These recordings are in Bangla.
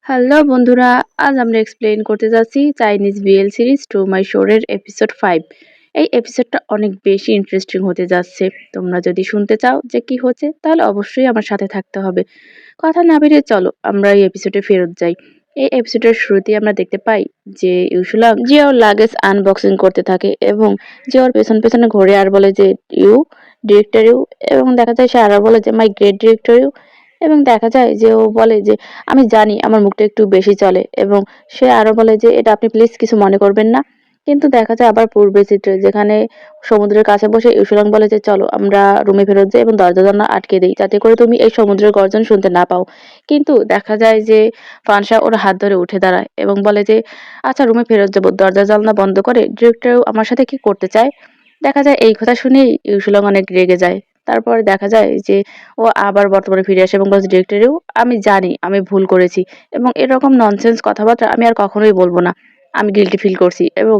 হ্যালো বন্ধুরা, আজ আমরা এক্সপ্লেইন করতে যাচ্ছি Chinese BL series to my শোরের এপিসোড 5। এই এপিসোডটা অনেক বেশি ইন্টারেস্টিং হতে যাচ্ছে। তোমরা যদি শুনতে চাও যে কি হচ্ছে তাহলে অবশ্যই আমার সাথে থাকতে হবে। কথা না বেরিয়ে চলো আমরা এই এপিসোডে ফেরত যাই। এই এপিসোডের শুরুতেই আমরা দেখতে পাই যে ইউসুলাং জিয়াও লাগেজ আনবক্সিং করতে থাকে এবং জিয়াওর পেছন পেছনে ঘুরে আর বলে যে ইউ ডিরেক্টর ইউ, এবং দেখা যায় সে আরো বলে যে মাই গ্রেট ডিরেক্টর ইউ, এবং দেখা যায় যে ও বলে যে আমি জানি আমার মুখটা একটু বেশি চলে, এবং সে আরো বলে যে এটা আপনি প্লিজ কিছু মনে করবেন না। কিন্তু দেখা যায় আবার পূর্বের চিত্রে যেখানে সমুদ্রের কাছে বসে ইউসুলাং বলে যে চলো আমরা রুমে ফেরত যাই এবং দরজা জানলা আটকে দিই যাতে করে তুমি এই সমুদ্রের গর্জন শুনতে না পাও। কিন্তু দেখা যায় যে ফানসা ওর হাত ধরে উঠে দাঁড়ায় এবং বলে যে আচ্ছা রুমে ফেরত যাবো, দরজা জানলা বন্ধ করে ডিরেক্টর আমার সাথে কি করতে চায়। দেখা যায় এই কথা শুনেই ইউসুলাং অনেক রেগে যায়। তারপরে দেখা যায় যে ও আবার বর্তমানে ফিরে আসে এবং বলছে ডিরেক্টরেও আমি জানি আমি ভুল করেছি এবং এরকম ননসেন্স কথাবার্তা আমি আর কখনোই বলবো না, আমি গিল্টি ফিল করছি। এবং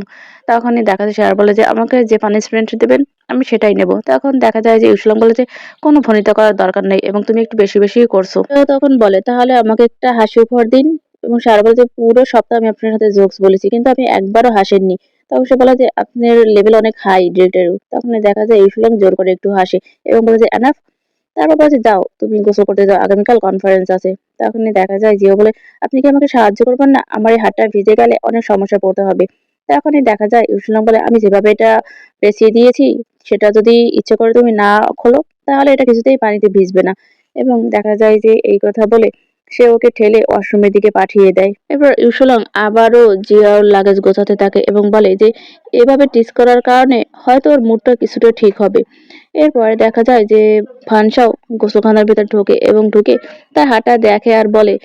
তখনই দেখা যায় সে আর বলে যে আমাকে যে পানিশমেন্ট দেবেন আমি সেটাই নেব। তখন দেখা যায় যে ইসলাম বলে যে কোনো ভনিতা করার দরকার নেই এবং তুমি একটু বেশি বেশি করছো। তো তখন বলে তাহলে আমাকে একটা হাসি উপহার দিন, এবং সে আর বলে যে পুরো সপ্তাহ আমি আপনার সাথে জোকস বলেছি কিন্তু আপনি একবারও হাসেননি। তখন সে বলে যে আপনার লেভেল অনেক হাই ডিরেক্টর। তখন দেখা যায় ইসলাম জোর করে একটু হাসে এবং বলে যে এনাফ। তারপর বলছে যাও তুমি গোসল করতে যাও, আগামীকাল কনফারেন্স আছে। তখনই দেখা যায় জিও বলে আপনি কি আমাকে সাহায্য করবেন না, আমার এই হাতটা ভিজে গেলে অনেক সমস্যা পড়তে হবে। তখনই দেখা যায় ইউসুলাম বলে আমি যেভাবে এটা পেঁচিয়ে দিয়েছি সেটা যদি ইচ্ছে করে তুমি না খোলো তাহলে এটা কিছুতেই পানিতে ভিজবে না। এবং দেখা যায় যে এই কথা বলে সে ওকে ঠেলে ওয়াশরুমের দিকে পাঠিয়ে দেয়। এবার ইউসুলাং আবারও জিয়ার লাগেজ গোছাতে থাকে এবং বলে যে এভাবে টিস করার কারণে হয়তো ওর মুডটা কিছুটা ঠিক হবে। এরপরে দেখা যায় যে ফানসাও গোসলখানার ভিতর ঢোকে এবং ঢুকে তার হাঁটা দেখে আর বলে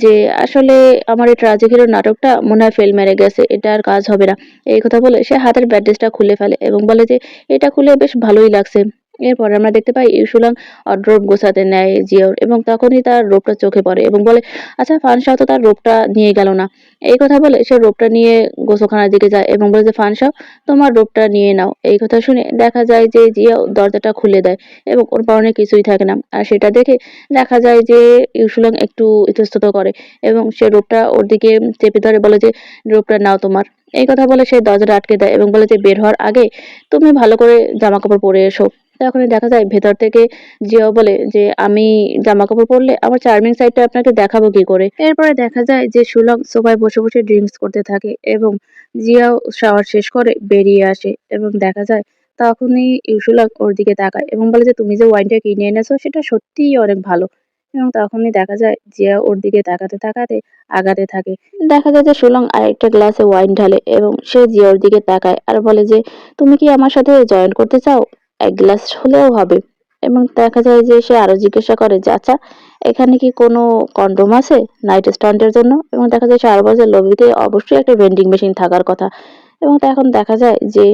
যে আসলে আমার এই ট্রাজিক হিরো নাটকটা মনে হয় ফেল মেরে গেছে, এটা আর কাজ হবে না। এই কথা বলে সে হাতের ব্যান্ডেজটা খুলে ফেলে এবং বলে যে এটা খুলে বেশ ভালোই লাগছে। এরপরে আমরা দেখতে পাই ইউসুলাং অড্রপ গোছাতে নেয় জিওর, এবং তখনই তার রোগটা চোখে পড়ে এবং বলে আচ্ছা ফানসাও তো তার রোগটা নিয়ে গেল না। এই কথা বলে সে রোগটা নিয়ে গোসলখানার দিকে যায় এবং বলে যে ফানসাও তোমার রোগটা নিয়ে নাও। এই কথা শুনে দেখা যায় যে জিয়া দরজাটা খুলে দেয় এবং ওর পরনে কিছুই থাকে না, আর সেটা দেখে দেখা যায় যে ইউসুলাং একটু ইতস্তত করে এবং সে রোগটা ওর দিকে চেপে ধরে বলে যে রোগটা নাও তোমার। এই কথা বলে সে দরজাটা আটকে দেয় এবং বলে যে বের হওয়ার আগে তুমি ভালো করে জামা কাপড় পরে এসো। তখনই দেখা যায় ভেতর থেকে জিয়াও বলে যে আমি জামা কাপড় পরলে আমার চার্মিং সাইডটা আপনাকে দেখাবো কি করে। এরপরে দেখা যায় যে সুলং সোফায় বসে বসে ড্রিঙ্কস করতে থাকে এবং জিয়াও শাওয়ার শেষ করে বেরিয়ে আসে এবং দেখা যায় তখনই ইউসুলাক ওর দিকে তাকায় এবং বলে যে তুমি যে ওয়াইনটা কিনে এনেছো সেটা সত্যিই অনেক ভালো। এবং তখনই দেখা যায় জিয়া ওর দিকে তাকাতে তাকাতে আগাতে থাকে। দেখা যায় যে সুলং আরেকটা গ্লাসে ওয়াইন ঢালে এবং সে জিয়ার দিকে তাকায় আর বলে যে তুমি কি আমার সাথে জয়েন করতে চাও, এক গ্লাস হলেও হবে। এবং দেখা যায় যে সে আরো জিজ্ঞাসা করে যে আচ্ছা এখানে কি কোনো কন্ডোম আছে নাইট স্ট্যান্ডের জন্য। এবং দেখা যায় সে আরো বলে লবিতে অবশ্যই একটা ভেন্ডিং মেশিন থাকার কথা। এবং এখন দেখা যায় যে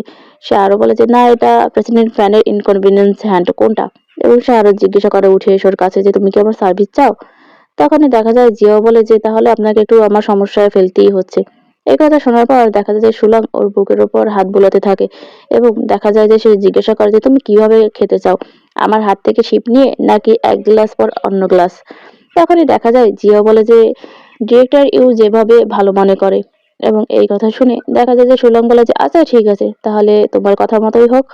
সে আরো বলে যে না এটা প্রেসিডেন্ট ফ্যানের ইনকনভিনিয়েন্স হ্যান্ড কোনটা। এবং সে আরো জিজ্ঞাসা করে উঠে এসে ওর কাছে যে তুমি কি আমার সার্ভিস চাও। তখনই দেখা যায় জিও বলে যে তাহলে আপনাকে একটু আমার সমস্যায় ফেলতেই হচ্ছে। এই কথা শোনার পর দেখা যায় যে সুলাং ওর বুকের ওপর হাত বুলাতে থাকে এবং দেখা যায় যে সে জিজ্ঞাসা করে যে তুমি কিভাবে খেতে চাও, আমার হাত থেকে শিপ নিয়ে নাকি এক গ্লাস পর অন্য গ্লাস। তখনই দেখা যায় জিও বলে যে ডিরেক্টর ইউ যেভাবে ভালো মনে করে। এবং এই কথা শুনে দেখা যায় যে সুলং বলে যে আচ্ছা ঠিক আছে তাহলে তোমার কথা মতোই হোক।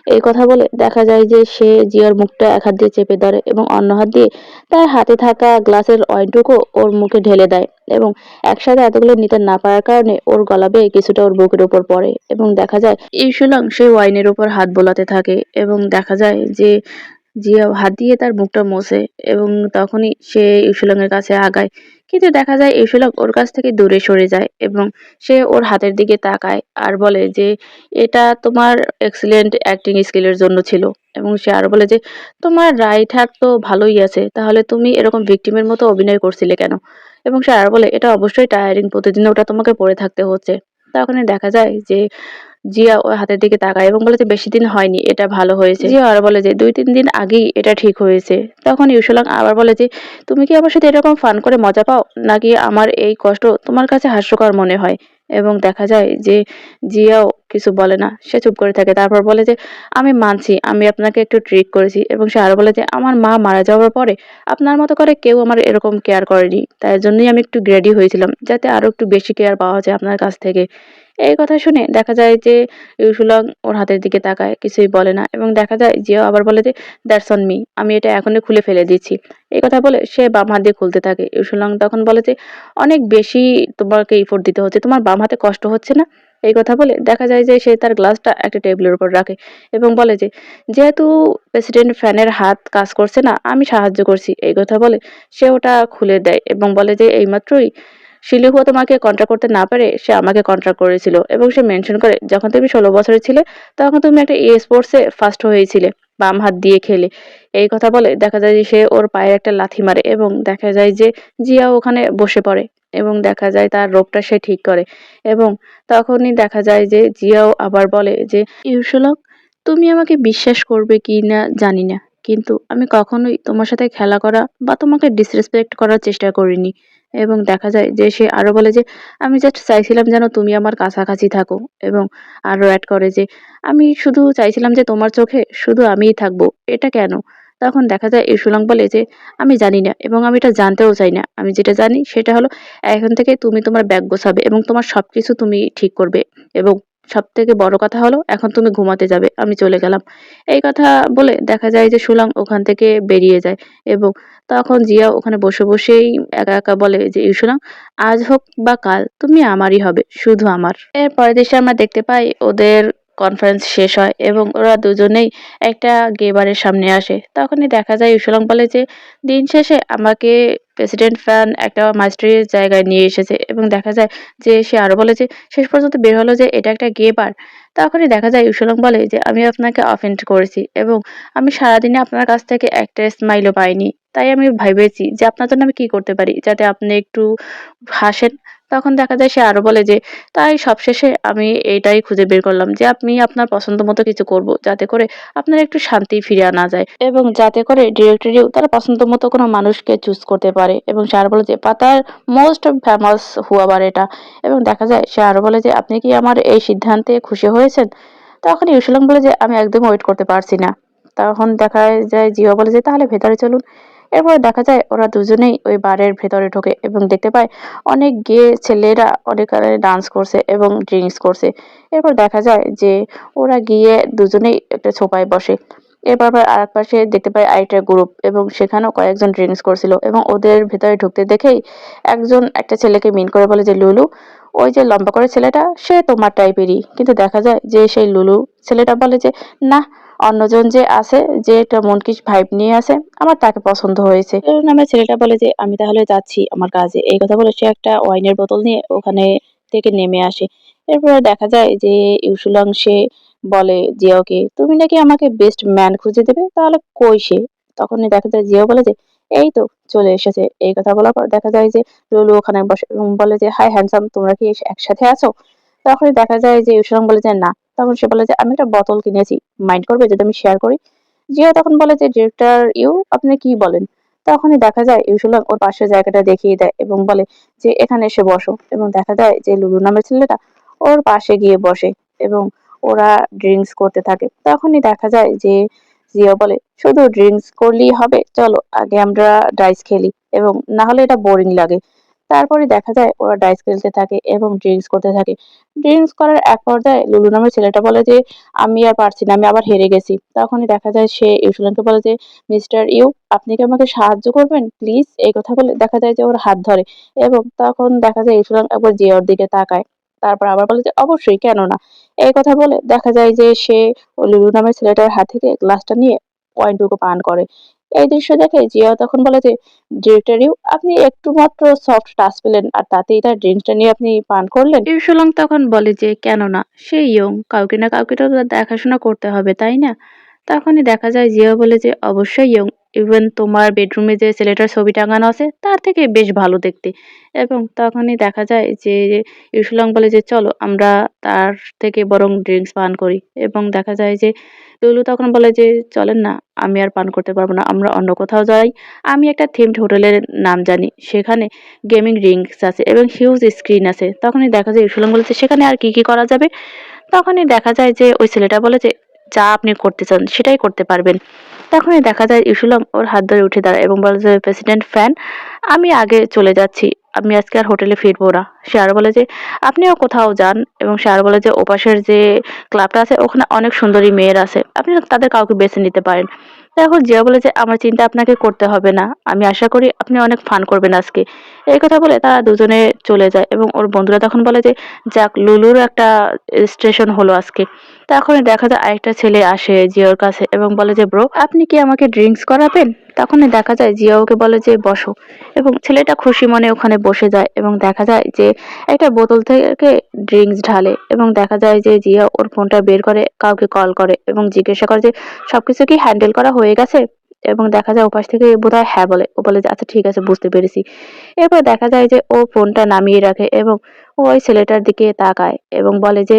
এই কথা বলে দেখা যায় যে সে জিয়ার মুখটা এক হাত দিয়ে চেপে ধরে এবং অন্য হাত দিয়ে তার হাতে থাকা গ্লাসের ওয়াইনটুকু ওর মুখে ঢেলে দেয়। এবং একসাথে এতগুলো নিতে না পারার কারণে ওর গলা বেয়ে কিছুটা ওর বুকের উপর পড়ে এবং দেখা যায় ইউসুলাং সেই ওয়াইনের উপর হাত বোলাতে থাকে এবং দেখা যায় যে জিয়া হাত দিয়ে তার মুখটা মোছে এবং তখনই সে ইউসুলাং এর কাছে আগায়। কিন্তু দেখা যায় ইউসুলাং ওর কাছ থেকে দূরে সরে যায় এবং সে ওর হাতের দিকে তাকায় আর বলে যে এটা তোমার এক্সিলেন্ট অ্যাক্টিং স্কিলের জন্য ছিল। এবং সে আরো বলে যে তোমার রাইট হাত তো ভালোই আছে, তাহলে তুমি এরকম ভিকটিমের মতো অভিনয় করছিলে কেন। এবং সে আরো বলে এটা অবশ্যই টায়ারিং, প্রতিদিন ওটা তোমাকে পড়ে থাকতে হচ্ছে। তখনই দেখা যায় যে জিয়া ওর হাতের দিকে তাকায় এবং বলে যে বেশি দিন হয়নি এটা ভালো হয়েছে। জিয়া আর বলে যে 2-3 দিন আগেই এটা ঠিক হয়েছে। তখন ইউসুলাং আবার বলে যে তুমি কি আমার সাথে এরকম ফান করে মজা পাও নাকি আমার এই কষ্ট তোমার কাছে হাস্যকর মনে হয়। এবং দেখা যায় যে জিয়াও কিছু বলে না, সে চুপ করে থাকে। তারপর বলে যে, আমি মানছি আমি আপনাকে একটু ট্রিক করেছি, এবং সে আরো বলে যে, আমার মা মারা যাওয়ার পরে আপনার মতো করে কেউ আমার এরকম কেয়ার করেনি, তাই জন্যই আমি একটু গ্রেডি হয়েছিলাম যাতে আরো একটু বেশি কেয়ার পাওয়া যায় আপনার কাছ থেকে। এই কথা শুনে দেখা যায় যে ইউসুলং ওর হাতের দিকে তাকায়, কিছুই বলে না, এবং দেখা যায় জিয়াও আবার বলে যে, দ্যাটস অন মি, আমি এটা এখনই খুলে ফেলে দিচ্ছি। এই কথা বলে সে বাম হাত দিয়ে খুলতে থাকে। ইউসুলং তখন বলে যে, অনেক বেশি তোমাকে ইফোর্ট দিতে হচ্ছে, তোমার বাম হাতে কষ্ট হচ্ছে না? এই কথা বলে দেখা যায় যে সে তার গ্লাসটা একটা টেবিলের উপর রাখে এবং বলে যে, যেহেতু প্রেসিডেন্ট ফ্যানের হাত কাজ করছে না, আমি সাহায্য করছি। এই কথা বলে সে ওটা খুলে দেয় এবং বলে যে, এইমাত্রই শিলিহুয়া তোমাকে কন্ট্রাক্ট করতে না পারে সে আমাকে কন্ট্রাক্ট করেছিল, এবং সে মেনশন করে যখন তুমি 16 বছরের ছিলে তখন তুমি একটা স্পোর্টসে ফার্স্ট হয়েছিলে বাম হাত দিয়ে খেলে। এই কথা বলে দেখা যায় যে সে ওর পায়ে একটা লাথি মারে, এবং দেখা যায় যে জিয়া ওখানে বসে পড়ে, এবং দেখা যায় তার রোগটা সে ঠিক করে। এবং তখনই দেখা যায় যে জিয়াও আবার বলে যে, ইউসুলক, তুমি আমাকে বিশ্বাস করবে কি না জানি না, কিন্তু আমি কখনোই তোমার সাথে খেলা করা বা তোমাকে ডিসরেসপেক্ট করার চেষ্টা করিনি। এবং দেখা যায় যে সে আরো বলে যে, আমি জাস্ট চাইছিলাম যেন তুমি আমার কাছাকাছি থাকো, এবং আরো অ্যাড করে যে, আমি শুধু চাইছিলাম যে তোমার চোখে শুধু আমিই থাকবো। এটা কেন? তখন দেখা যায় ইউসুলং বলে যে, আমি জানি না, এবং আমি এটা জানতেও চাই না। আমি যেটা জানি সেটা হলো, এখন থেকে তুমি তোমার ব্যাগ গোছাবে এবং তোমার সবকিছু তুমি ঠিক করবে, এবং সবথেকে বড় কথা হলো এখন তুমি ঘুমাতে যাবে। আমি চলে গেলাম। এই কথা বলে দেখা যায় যে সুলং ওখান থেকে বেরিয়ে যায়, এবং তখন জিয়া ওখানে বসে বসেই একা একা বলে যে, ইউসুলং, আজ হোক বা কাল তুমি আমারই হবে, শুধু আমার। এর পরের দৃশ্যে আমরা দেখতে পাই ওদের কনফারেন্স শেষ হয় এবং ওরা দুজনেই একটা গে বারের সামনে আসে। তখনই দেখা যায় ইউসুলং বলে যে, দিন শেষে আমাকে প্রেসিডেন্ট ফ্যান একটা মাস্টারির জায়গায় নিয়ে এসেছে, এবং দেখা যায় যে সে আরো বলে যে, শেষ পর্যন্ত বের হলো যে এটা একটা গে বার। তখনই দেখা যায় ইউসুলং বলে যে, আমি আপনাকে অফেন্ড করেছি, এবং আমি সারাদিনে আপনার কাছ থেকে একটা স্মাইলও পাইনি। তাই আমি ভেবেছি যে আপনার জন্য আমি কি করতে পারি যাতে আপনি একটু হাসেন। তখন দেখা যায় সে আরো বলে যে, তাই সবশেষে আমি এইটাই খুঁজে বের করলাম যে আপনি আপনার পছন্দ মতো কিছু করব, যাতে করে আপনার একটু শান্তি ফিরে আনা যায়, এবং যাতে করে ডিরেক্টরিও তার পছন্দ মতো কোনো মানুষকে চুজ করতে পারে। এবং সে আরো বলে যে, পাতার মোস্ট ফেমাস হুয়াবার এটা। এবং দেখা যায় সে আরো বলে যে, আপনি কি আমার এই সিদ্ধান্তে খুশি হয়েছেন? তখন ইউসুলং বলে যে, আমি একদম ওয়েট করতে পারছি না। তখন দেখা যায় জিও বলে যে, তাহলে ভেতরে চলুন। এরপর দেখা যায় ওরা দুজনেই ওই বারের ভেতরে ঢোকে এবং দেখতে পায় অনেক গে ছেলেরা অনেক ডান্স করছে এবং ড্রিঙ্কস করছে। এরপর দেখা যায় যে ওরা গিয়ে দুজনেই একটা ছোপায় বসে। এরপর আবার আরেক পাশে দেখতে পায় আরেকটা গ্রুপ, এবং সেখানেও কয়েকজন ড্রিঙ্কস করছিল, এবং ওদের ভেতরে ঢুকতে দেখেই একজন একটা ছেলেকে মিন করে বলে যে, লুলু, ওই যে লম্বা করে ছেলেটা সে তোমার টাইপেরই। কিন্তু দেখা যায় যে সেই লুলু ছেলেটা বলে যে, না, অন্যজন যে আছে যে একটা মনকিস ভাইব নিয়ে আছে আমার তাকে পছন্দ হয়েছে। এর নামে ছেলেটা বলে যে, আমি তাহলে যাচ্ছি আমার কাজে। এই কথা বলে সে একটা ওয়াইনের বোতল নিয়ে ওখানে থেকে নেমে আসে। এরপরে দেখা যায় যে ইউসুলং সে বলে জিয়াওকে, তুমি নাকি আমাকে বেস্ট ম্যান খুঁজে দেবে, তাহলে কই সে? তখনই দেখা যায় জিয়াও বলে যে, এই তো চলে এসেছে। এই কথা বলার পর দেখা যায় যে লুলু ওখানে বসে এবং বলে যে, হাই হ্যান্ডসাম, তোমরা কি একসাথে আছো? তখনই দেখা যায় যে ইউসুলং বলে যে, না। তখন সে বলে যে, আমি একটা বোতল কিনেছি, মাইন্ড করবে যদি আমি শেয়ার করি? জিয়া তখন বলে যে, ডিরেক্টর ইউ, আপনি কি বলেন? তখনই দেখা যায় ইউসুলং ওর পাশের জায়গাটা দেখিয়ে দেয় এবং বলে যে, এখানে এসে বসো। এবং দেখা যায় যে লুলু নামের ছেলেটা ওর পাশে গিয়ে বসে, এবং ওরা ড্রিঙ্কস করতে থাকে। তখনই দেখা যায় যে জিয়া বলে, শুধু ড্রিঙ্কস করলেই হবে, চলো আগে আমরা ডাইস খেলি, এবং না হলে এটা বোরিং লাগে। তারপরে দেখা যায় ওরা ডাইস খেলতে থাকে এবং ড্রিঙ্কস করতে থাকে। ড্রিঙ্কস করার এক পর্যায়ে লুলু নামের ছেলেটা বলে যে, আমি আর পারছি না, আমি আবার হেরে গেছি। তখনই দেখা যায় সে ইউসুলংকে বলে যে, মিস্টার ইউ, আপনি কি আমাকে সাহায্য করবেন প্লিজ? এই কথা বলে দেখা যায় যে ওর হাত ধরে, এবং তখন দেখা যায় ইউসুলং একবার জিয়ার দিকে তাকায়। তারপর আবার বলে যে, অবশ্যই, কেন না? এই কথা বলে দেখা যায় যে সে ওই লুলু নামের ছেলেটার হাত থেকে গ্লাসটা নিয়ে ওয়াইনটুকু পান করে। এই দৃশ্য দেখে জিয়া তখন বলে যে, ডিরেক্টর ইউ, আপনি একটু মাত্র সফট টাচ পেলেন আর তাতেই তার ড্রিঙ্কসটা নিয়ে আপনি পান করলেন? ইউসুলং তখন বলে যে, কেন না, সে ইয়ং, কাউকে না কাউকে তো তার দেখাশোনা করতে হবে, তাই না? তখনই দেখা যায় জিয়া বলে যে, অবশ্যই ইয়ং, ইভেন তোমার বেডরুমে যে ছেলেটার ছবি টাঙানো আছে তার থেকে বেশ ভালো দেখতে। এবং তখনই দেখা যায় যে ইউসুলং বলে যে, চলো আমরা তার থেকে বরং ড্রিঙ্কস পান করি। এবং দেখা যায় যে লুলু তখন বলে যে, চলেন না, আমি আর পান করতে পারবো না, আমরা অন্য কোথাও যাই। আমি একটা থিমড হোটেলের নাম জানি, সেখানে গেমিং রিংস আছে এবং হিউজ স্ক্রিন আছে। তখনই দেখা যায় ইউসুলং বলেছে, সেখানে আর কি কি করা যাবে? তখনই দেখা যায় যে ওই ছেলেটা বলে যে, "যা আপনি করতে চান সেটাই করতে পারবেন।" তখনই দেখা যায় ইউসুলাম ওর হাত ধরে উঠে দাঁড়ায় এবং বলে যে, "প্রেসিডেন্ট ফ্যান, আমি আগে চলে যাচ্ছি। আমি আজকে আর হোটেলে ফিরবো না।" সে আরো বলে যে, "আপনিও কোথাও যান" এবং সে আরো বলে যে, "ওপাশের যে ক্লাবটা আছে ওখানে অনেক সুন্দরী মেয়ের আছে। আপনি তাদের কাউকে বেছে নিতে পারেন।" তখন জিয়া বলে যে, "আমার চিন্তা আপনাকে করতে হবে না। আমি আশা করি আপনি অনেক ফান করবেন আজকে।" এই কথা বলে তারা দুজনে চলে যায় এবং ওর বন্ধুরা তখন বলে যে, "যাক, লুলুর একটা স্টেশন হলো আজকে।" তখনই দেখা যায় আরেকটা ছেলে আসে জিয়ার কাছে এবং বলে যে, "ব্রো, আপনি কি আমাকে ড্রিংকস করাবেন?" তখনই দেখা যায় জিয়া ওকে বলে যে, "বসো।" এবং ছেলেটা খুশি মনে ওখানে বসে যায় এবং দেখা যায় যে একটা বোতল থেকে ড্রিংকস ঢালে এবং দেখা যায় যে জিয়া ওর ফোনটা বের করে কাউকে কল করে এবং জিজ্ঞাসা করে যে সবকিছু কি হ্যান্ডেল করা হয়ে গেছে? এবং দেখা যায় ওপাশ থেকে বোধহয় হ্যাঁ বলে। ও বলে যে, "আচ্ছা ঠিক আছে, বুঝতে পেরেছি।" এরপর দেখা যায় যে ও ফোনটা নামিয়ে রাখে এবং ও ওই ছেলেটার দিকে তাকায় এবং বলে যে,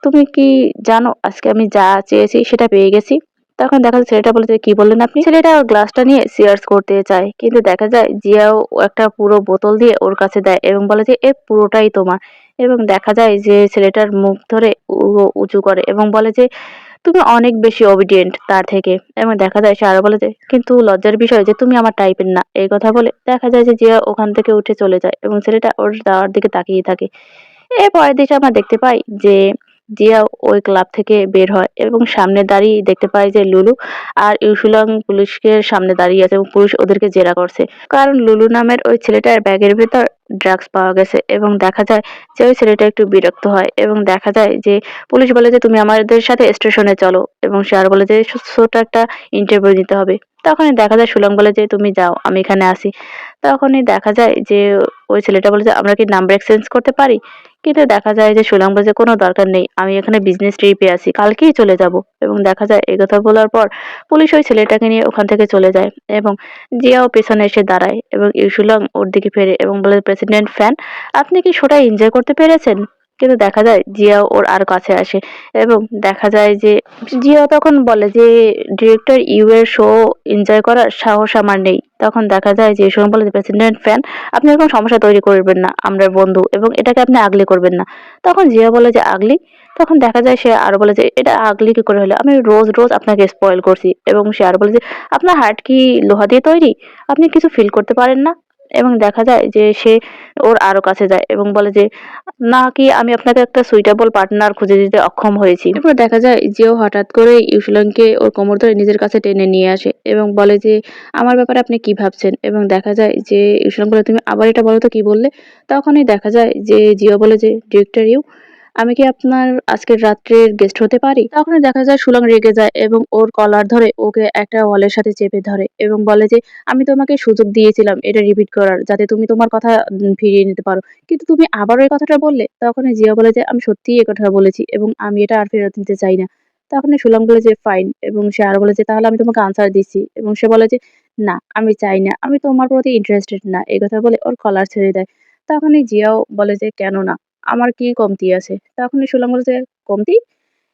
"তুমি কি জানো আজকে আমি যা চেয়েছি সেটা পেয়ে গেছি?" তখন দেখা যায় ছেলেটা বলে যে, "কি বললেন আপনি?" ছেলেটা ওর গ্লাসটা নিয়ে চিয়ার্স করতে চায়। কিন্তু দেখা যায় জিয়াও একটা পুরো বোতল দিয়ে ওর কাছে দেয় এবং বলে যে, "এ পুরোটাই তোমার।" এবং দেখা যায় যে ছেলেটার মুখ ধরে উঁচু করে এবং বলে যে, "তুমি অনেক বেশি obedient তার থেকে।" এবং দেখা যায় সে আরো বলে যে, "কিন্তু লজ্জার বিষয় যে তুমি আমার টাইপের না।" এই কথা বলে দেখা যায় যে জিয়া ওখান থেকে উঠে চলে যায় এবং ছেলেটা ওর যাওয়ার দিকে তাকিয়ে থাকে। এর পরের দিকে আমরা দেখতে পাই যে জিয়া ওই ক্লাব থেকে বের হয় এবং সামনে দাঁড়িয়ে দেখতে পাই যে লুলু আর ইউসুলাং পুলিশকে সামনে দাঁড়িয়ে আছে এবং পুলিশ ওদেরকে জেরা করছে। কারণ লুলু নামের ওই ছেলেটার ব্যাগের ভেতর ড্রাগস পাওয়া গেছে এবং দেখা যায় যে ওই ছেলেটা একটু বিরক্ত হয় এবং দেখা যায় যে পুলিশ বলে যে, "তুমি আমাদের সাথে স্টেশনে চলো।" এবং সে আরো বলে যে, ছোট একটা ইন্টারভিউ দিতে হবে।" তখনই দেখা যায় সুলং বলে যে, "তুমি যাও, আমি এখানে আছি।" তখনই দেখা যায় যে ওই ছেলেটা বলে যে, "আমরা কি নাম্বার এক্সচেঞ্জ করতে পারি?" কিন্তু দেখা যায় যে সুলং বলে যে, "কোনো দরকার নেই। আমি এখানে বিজনেস ট্রিপে আছি। কালকেই চলে যাবো।" এবং দেখা যায় এই কথা বলার পর পুলিশ ওই ছেলেটাকে নিয়ে ওখান থেকে চলে যায় এবং জিয়াও পেছনে এসে দাঁড়ায় এবং ইউসুলং ওর দিকে ফেরে এবং বলে, "প্রেসিডেন্ট ফ্যান, আপনি কি শোটা এনজয় করতে পেরেছেন?" কিন্তু দেখা যায় জিয়াও ওর আরো কাছে আসে এবং দেখা যায় যে জিয়া তখন বলে যে, "ডিরেক্টর ইউ এর শো এনজয় করার সাহস আমার নেই।" তখন দেখা যায় যে সুলং বলে যে, "প্রেসিডেন্ট ফ্যান, আপনি এরকম সমস্যা তৈরি করবেন না। আমরা বন্ধু এবং এটাকে আপনি আগলি করবেন না।" তখন জিয়া বলে যে, "আগলি?" তখন দেখা যায় সে আরো বলে যে, "এটা আগলি কি করে হলো? আমি রোজ, রোজ আপনাকে স্পয়েল করছি।" এবং সে আরো বলে যে, "আপনার হার্ট কি লোহা দিয়ে তৈরি? আপনি কিছু ফিল করতে পারেন না?" এবং দেখা যায় যে সে ওর আরো কাছে যায় এবং বলে যে, "নাকি আমি আপনাকে একটা সুইটেবল পার্টনার খুঁজে দিতে অক্ষম হয়েছি।" এরপর দেখা যায় যে ও হঠাৎ করে ইউসুলানকে ওর কোমর ধরে নিজের কাছে টেনে নিয়ে আসে এবং বলে যে, "আমার ব্যাপারে আপনি কি ভাবছেন?" এবং দেখা যায় যে ইউসুলান বলে, "তুমি আবার এটা বলো তো কি বললে?" তখনই দেখা যায় যে জিয়া বলে যে, "ডিরেক্টর ইউ, আমি কি আপনার আজকের রাত্রের গেস্ট হতে পারি?" তখনই দেখা যায় সুলং রেগে যায় এবং ওর কলার ধরে ওকে একটা ওয়ালের সাথে চেপে ধরে এবং বলে যে, "আমি তোমাকে সুযোগ দিয়েছিলাম এটা রিপিট করার, যাতে তুমি তোমার কথা ফিরিয়ে নিতে পারো। কিন্তু তুমি আবারও এই কথাটা বললে?" তখনই জিয়া বলে যে, "আমি সত্যিই এই কথাটা বলেছি এবং আমি এটা আর ফেরত নিতে চাই না।" তখনই সুলং বলে যে, "ফাইন।" এবং সে আরো বলে যে, "তাহলে আমি তোমাকে আনসার দিচ্ছি।" এবং সে বলে যে, "না, আমি চাই না। আমি তোমার প্রতি ইন্টারেস্টেড না।" এই কথা বলে ওর কলার ছেড়ে দেয়। তখনই জিয়াও বলে যে, "কেন না? আমার কি কমতি আছে?" তখনই সুলং বলে যে, "কমতি?"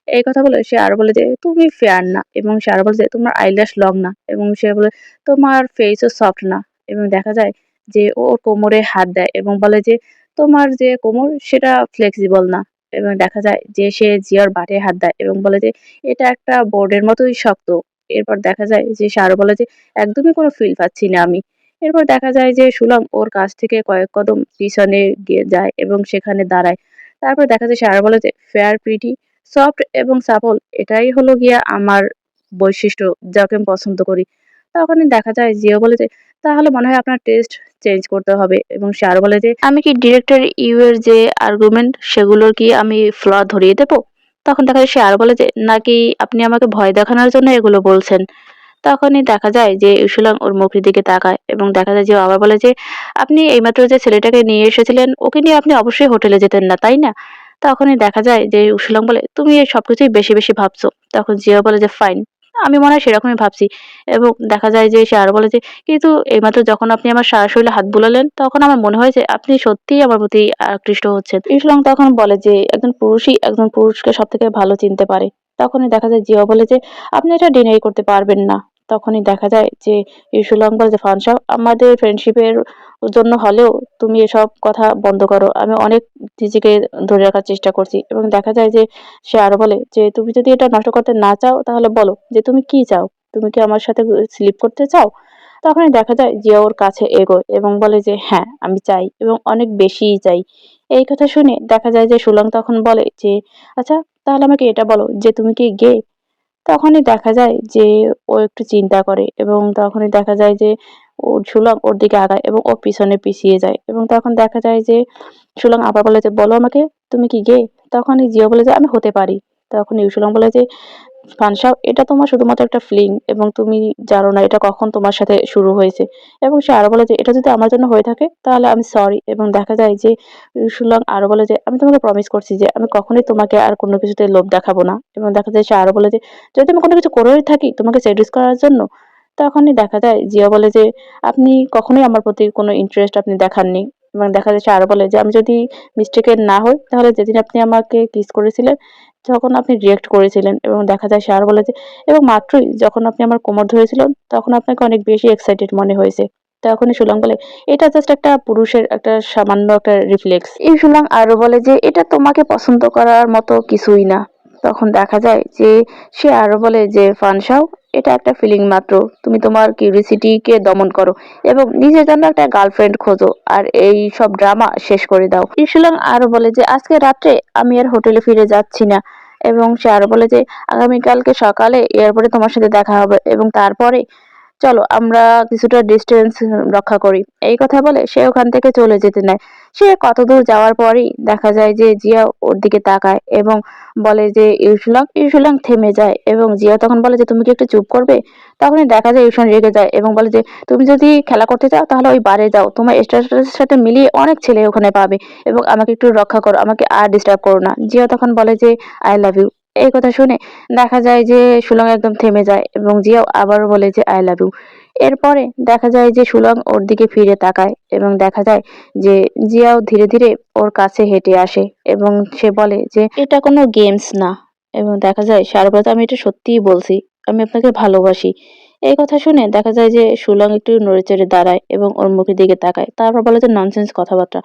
এই কথা বলে সে আরো বলে যে, "তুমি ফেয়ার না।" এবং সে আরো বলে যে, "তোমার আইল্যাশ লং না।" এবং সে বলে, "তোমার ফেসও সফট না।" এবং দেখা যায় যে ও ওর কোমরে হাত দেয় এবং বলে যে, "তোমার যে কোমর সেটা ফ্লেক্সিবল না।" এবং দেখা যায় যে সে জিয়ার বাটে হাত দেয় এবং বলে যে, "এটা একটা বোর্ডের মতোই শক্ত।" এরপর দেখা যায় যে সে আরো বলে যে, "একদমই কোনো ফিল পাচ্ছি না আমি।" এরপর দেখা যায় যে সুলং ওর কাছ থেকে কয়েক কদম পিছনে গিয়ে যায় এবং সেখানে দাঁড়ায়। তারপর দেখা যায় সে আরো বলে যে, "ফেয়ার, প্রিটি, সফট এবং সাপল, এটাই হলো গিয়ে আমার বৈশিষ্ট্য, যাকে আমি পছন্দ করি।" তখনই দেখা যায় জিও বলে যে, "তাহলে মনে হয় আপনার টেস্ট চেঞ্জ করতে হবে।" এবং সে আরো বলে যে, "আমি কি ডিরেক্টর ইউ এর যে আর্গুমেন্ট সেগুলোর কি আমি ফ্ল ধরিয়ে দেব?" তখন দেখা যায় সে আরো বলে যে, "নাকি আপনি আমাকে ভয় দেখানোর জন্য এগুলো বলছেন?" তখনই দেখা যায় যে ইউসুলাং ওর মুখের দিকে তাকায় এবং দেখা যায় যে ও আবার বলে যে, "আপনি এইমাত্র যে ছেলেটাকে নিয়ে এসেছিলেন ওকে নিয়ে আপনি অবশ্যই হোটেলে যেতেন না, তাই না?" তখনই দেখা যায় যে উশিলং বলে, "তুমি এই সবকিছুই বেশি, বেশি ভাবছো।" তখন জিয়া বলে যে, "ফাইন। আমি মনে হয় সেরকমই ভাবছি।" এবং দেখা যায় যে সে আরো বলে যে, "কিন্তু এইমাত্র যখন আপনি আমার সারা শরীরে হাত বুলালেন তখন আমার মনে হয় যে আপনি সত্যিই আমার প্রতি আকৃষ্ট হচ্ছেন।" ইউসুলং তখন বলে যে, "একজন পুরুষই একজন পুরুষকে সবথেকে ভালো চিনতে পারে।" তখনই দেখা যায় জিয়া বলে যে, "আপনি এটা ডিনাই করতে পারবেন না।" তখনই দেখা যায় যে ইউসুলং বলে যে, "ফান সাহেব, আমাদের ফ্রেন্ডশিপের জন্য হলেও তুমি এসব কথা বন্ধ করো। আমি অনেক নিজেকে ধরে রাখার চেষ্টা করছি। এবং দেখা যায় যে সে আরো বলে যে, "তুমি যদি এটা নষ্ট করতে না চাও তাহলে বলো যে তুমি কি চাও? তুমি কি আমার সাথে স্লিপ করতে চাও?" তখনই দেখা যায় জিয়া ওর কাছে এগোয় এবং বলে যে, "হ্যাঁ, আমি চাই এবং অনেক বেশিই চাই।" এই কথা শুনে দেখা যায় যে সুলং তখন বলে যে, "আচ্ছা, তাহলে আমাকে এটা বলো যে তুমি কি গে?" তখনই দেখা যায় যে ও একটু চিন্তা করে এবং তখনই দেখা যায় যে সুলং ওর দিকে আগায় এবং ও পিছনে পিছিয়ে যায় এবং তখন দেখা যায় যে সুলং আবার বলে যে, "বলো আমাকে, তুমি কি গে?" তখনই জিয়া বলে যে, "আমি হতে পারি।" তখন ইউসুলং বলে যে, "ফানসাও, এটা তোমার শুধুমাত্র একটা ফিলিং এবং তুমি জানো না এটা কখন তোমার সাথে শুরু হয়েছে।" এবং সে আরো বলে যে, "এটা যদি আমার জন্য হয়ে থাকে তাহলে আমি সরি।" এবং দেখা যায় যে সুলং আরো বলে যে, "আমি তোমাকে প্রমিস করছি যে আমি কখনোই তোমাকে আর কোনো কিছুতে লোভ দেখাবো না।" এবং দেখা যায় সে আরো বলে যে, "যদি আমি কোনো কিছু করেই থাকি তোমাকে সেডিউস করার জন্য?" তখনই দেখা যায় জিয়া বলে যে, "আপনি কখনোই আমার প্রতি কোনো ইন্টারেস্ট আপনি দেখাননি।" এবং দেখা যায় সে আরো বলে যে, "আমি যদি মিস্টেকের না হই তাহলে যেদিন আপনি আমাকে কিস করেছিলেন তখন আপনি রিঅ্যাক্ট করেছিলেন।" এবং দেখা যায় সে আরো বলে যে, "এবং মাত্রই যখন আপনি আমার কোমর ধরেছিলেন তখন আপনাকে অনেক বেশি এক্সাইটেড মনে হয়েছে।" তখনই সুলং বলে, "এটা জাস্ট একটা পুরুষের একটা সামান্য একটা রিফ্লেক্স।" এই সুলং আরো বলে যে, "এটা তোমাকে পছন্দ করার মতো কিছুই না।" তখন দেখা যায় যে সে আরো বলে যে, "ফানসাও, এটা একটা ফিলিং মাত্র। তুমি তোমার কিউরিওসিটিকে দমন করো এবং নিজের জন্য একটা গার্লফ্রেন্ড খোঁজো আর এই সব ড্রামা শেষ করে দাও।" ইরশুলাং আরো বলে যে, "আজকে রাত্রে আমি আর হোটেলে ফিরে যাচ্ছি না।" এবং সে আরো বলে যে, "আগামীকালকে সকালে এয়ারপোর্টে তোমার সাথে দেখা হবে এবং তারপরে চলো আমরা কিছুটা ডিস্টেন্স রক্ষা করি।" এই কথা বলে সে ওখান থেকে চলে যেতে নেয়। সে কতদূর যাওয়ার পরই দেখা যায় যে জিয়া ওর দিকে তাকায় এবং বলে যে, "ইরশুলাং।" ইরশুলাং থেমে যায় এবং জিয়া তখন বলে যে, "তুমি কি একটু চুপ করবে?" তখনই দেখা যায় ইরশান রেগে যায় এবং বলে যে, "তুমি যদি খেলা করতে চাও তাহলে ওই বারে যাও। তোমার স্ট্যাটাসের সাথে মিলিয়ে অনেক ছেলে ওখানে পাবে এবং আমাকে একটু রক্ষা করো। আমাকে আর ডিস্টার্ব করো না।" জিয়া তখন বলে যে, "আই লাভ ইউ।" এই কথা শুনে দেখা যায় যে সুলং একদম থেমে যায় এবং জিয়াও আবারও বলে যে, "আই লাভ ইউ।" এরপরে দেখা যায় যে সুলং ওর দিকে ফিরে তাকায় এবং দেখা যায় যে জিয়াও ধীরে ধীরে ওর কাছে হেঁটে আসে এবং সে বলে যে, "এটা কোনো গেমস না।" এবং দেখা যায় সারব্রত, "আমি এটা সত্যিই বলছি। আমি আপনাকে ভালোবাসি।" এই কথা শুনে দেখা যায় যে সুলং একটু নড়েচড়ে দাঁড়ায় এবং ওর মুখের দিকে তাকায়। তারপর বলে যে, "ননসেন্স কথাবার্তা।"